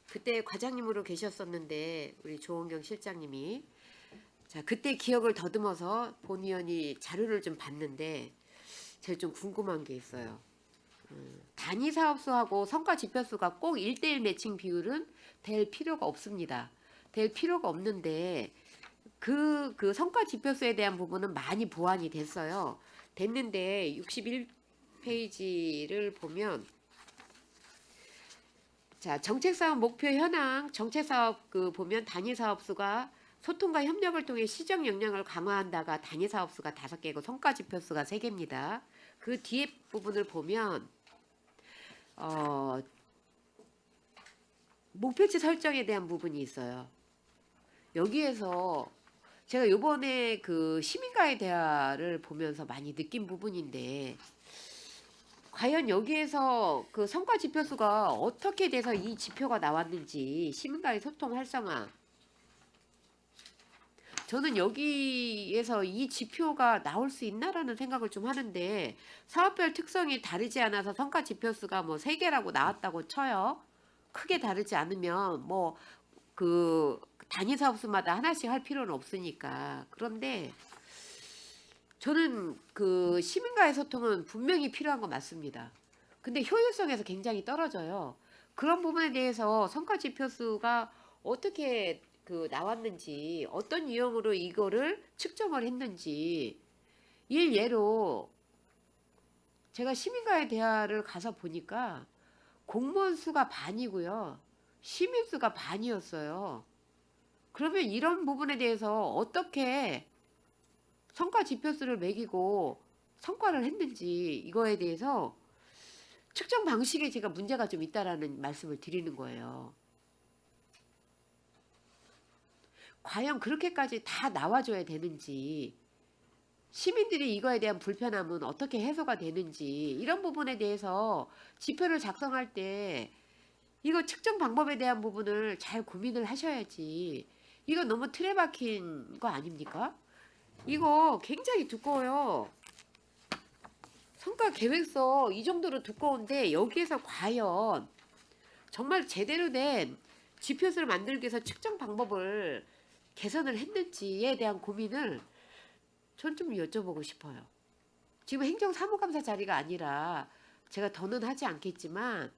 그때 과장님으로 계셨었는데 우리 조원경 실장님이 자 그때 기억을 더듬어서 본 의원이 자료를 좀 봤는데 제가 좀 궁금한 게 있어요. 단위 사업수하고 성과 지표수가 꼭 1대1 매칭 비율은 될 필요가 없습니다. 될 필요가 없는데 그 성과 지표수에 대한 부분은 많이 보완이 됐어요. 됐는데 61페이지를 보면 자 정책사업 목표 현황 정책사업 그 보면 단위 사업수가 소통과 협력을 통해 시정 역량을 강화한다가 단위 사업수가 5개고 성과 지표수가 3개입니다. 그 뒤에 부분을 보면 목표치 설정에 대한 부분이 있어요. 여기에서 제가 요번에 그 시민과의 대화를 보면서 많이 느낀 부분인데 과연 여기에서 그 성과 지표수가 어떻게 돼서 이 지표가 나왔는지 시민과의 소통 활성화 저는 여기에서 이 지표가 나올 수 있나라는 생각을 좀 하는데 사업별 특성이 다르지 않아서 성과 지표수가 뭐 3개라고 나왔다고 쳐요. 크게 다르지 않으면 뭐 그 단위 사업수마다 하나씩 할 필요는 없으니까. 그런데 저는 그 시민과의 소통은 분명히 필요한 거 맞습니다. 근데 효율성에서 굉장히 떨어져요. 그런 부분에 대해서 성과 지표수가 어떻게 그 나왔는지 어떤 유형으로 이거를 측정을 했는지 일예로 제가 시민과의 대화를 가서 보니까 공무원 수가 반이고요. 시민 수가 반이었어요. 그러면 이런 부분에 대해서 어떻게 성과 지표수를 매기고 성과를 했는지 이거에 대해서 측정 방식에 제가 문제가 좀 있다라는 말씀을 드리는 거예요. 과연 그렇게까지 다 나와줘야 되는지 시민들이 이거에 대한 불편함은 어떻게 해소가 되는지 이런 부분에 대해서 지표를 작성할 때 이거 측정 방법에 대한 부분을 잘 고민을 하셔야지. 이거 너무 틀에 박힌 거 아닙니까? 이거 굉장히 두꺼워요. 성과 계획서 이 정도로 두꺼운데 여기에서 과연 정말 제대로 된 지표수를 만들기 위해서 측정 방법을 개선을 했는지에 대한 고민을 전 좀 여쭤보고 싶어요. 지금 행정사무감사 자리가 아니라 제가 더는 하지 않겠지만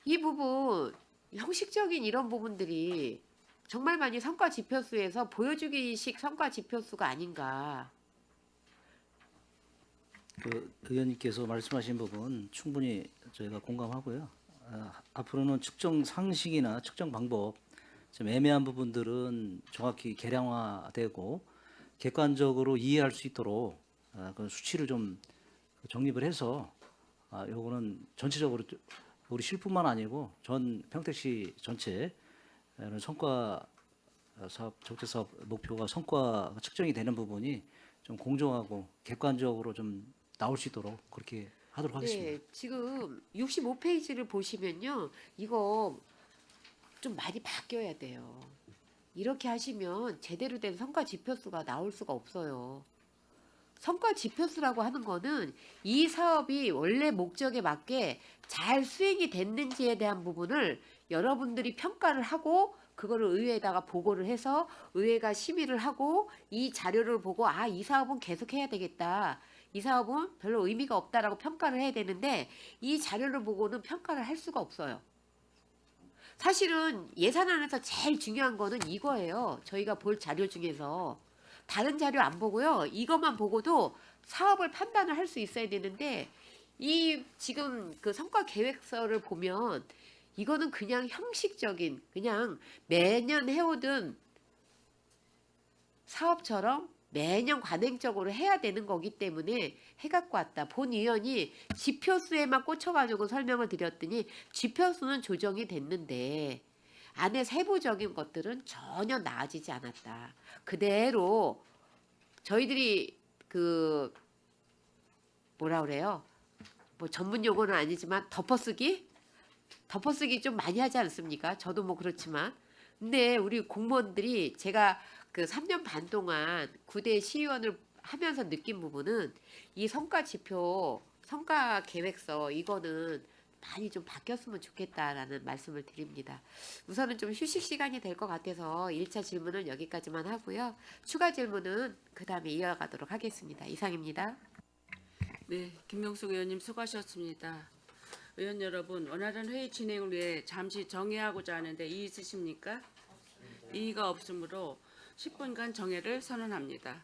이 부분 형식적인 이런 부분들이 정말 많이 성과 지표수에서 보여주기식 성과 지표수가 아닌가. 그 의원님께서 말씀하신 부분 충분히 저희가 공감하고요. 앞으로는 측정 상식이나 측정 방법 좀 애매한 부분들은 정확히 계량화되고 객관적으로 이해할 수 있도록 그 수치를 좀 정립을 해서 요거는 전체적으로 우리 실뿐만 아니고 전 평택시 전체 성과 사업 적재 사업 목표가 성과가 측정이 되는 부분이 좀 공정하고 객관적으로 좀 나올 수 있도록 그렇게 하도록 하겠습니다. 네, 지금 65페이지를 보시면요. 이거 좀 많이 바뀌어야 돼요. 이렇게 하시면 제대로 된 성과 지표수가 나올 수가 없어요. 성과 지표수라고 하는 거는 이 사업이 원래 목적에 맞게 잘 수행이 됐는지에 대한 부분을 여러분들이 평가를 하고 그거를 의회에다가 보고를 해서 의회가 심의를 하고 이 자료를 보고 이 사업은 계속해야 되겠다. 이 사업은 별로 의미가 없다라고 평가를 해야 되는데 이 자료를 보고는 평가를 할 수가 없어요. 사실은 예산안에서 제일 중요한 거는 이거예요. 저희가 볼 자료 중에서 다른 자료 안 보고요. 이것만 보고도 사업을 판단을 할 수 있어야 되는데 이 지금 그 성과 계획서를 보면 이거는 그냥 형식적인 그냥 매년 해오던 사업처럼 매년 관행적으로 해야 되는 거기 때문에 해갖고 왔다. 본 의원이 지표수에만 꽂혀가지고 설명을 드렸더니 지표수는 조정이 됐는데 안에 세부적인 것들은 전혀 나아지지 않았다. 그대로 저희들이 그 뭐라 그래요? 뭐 전문 용어는 아니지만 덮어쓰기 좀 많이 하지 않습니까? 저도 뭐 그렇지만 근데 우리 공무원들이 제가 그 3년 반 동안 9대 시의원을 하면서 느낀 부분은 이 성과 지표, 성과 계획서 이거는 많이 좀 바뀌었으면 좋겠다라는 말씀을 드립니다. 우선은 좀 휴식 시간이 될 것 같아서 1차 질문은 여기까지만 하고요. 추가 질문은 그 다음에 이어가도록 하겠습니다. 이상입니다. 네, 김명숙 의원님 수고하셨습니다. 의원 여러분, 원활한 회의 진행을 위해 잠시 정회하고자 하는데 이의 있으십니까? 이의가 없으므로 10분간 정회를 선언합니다.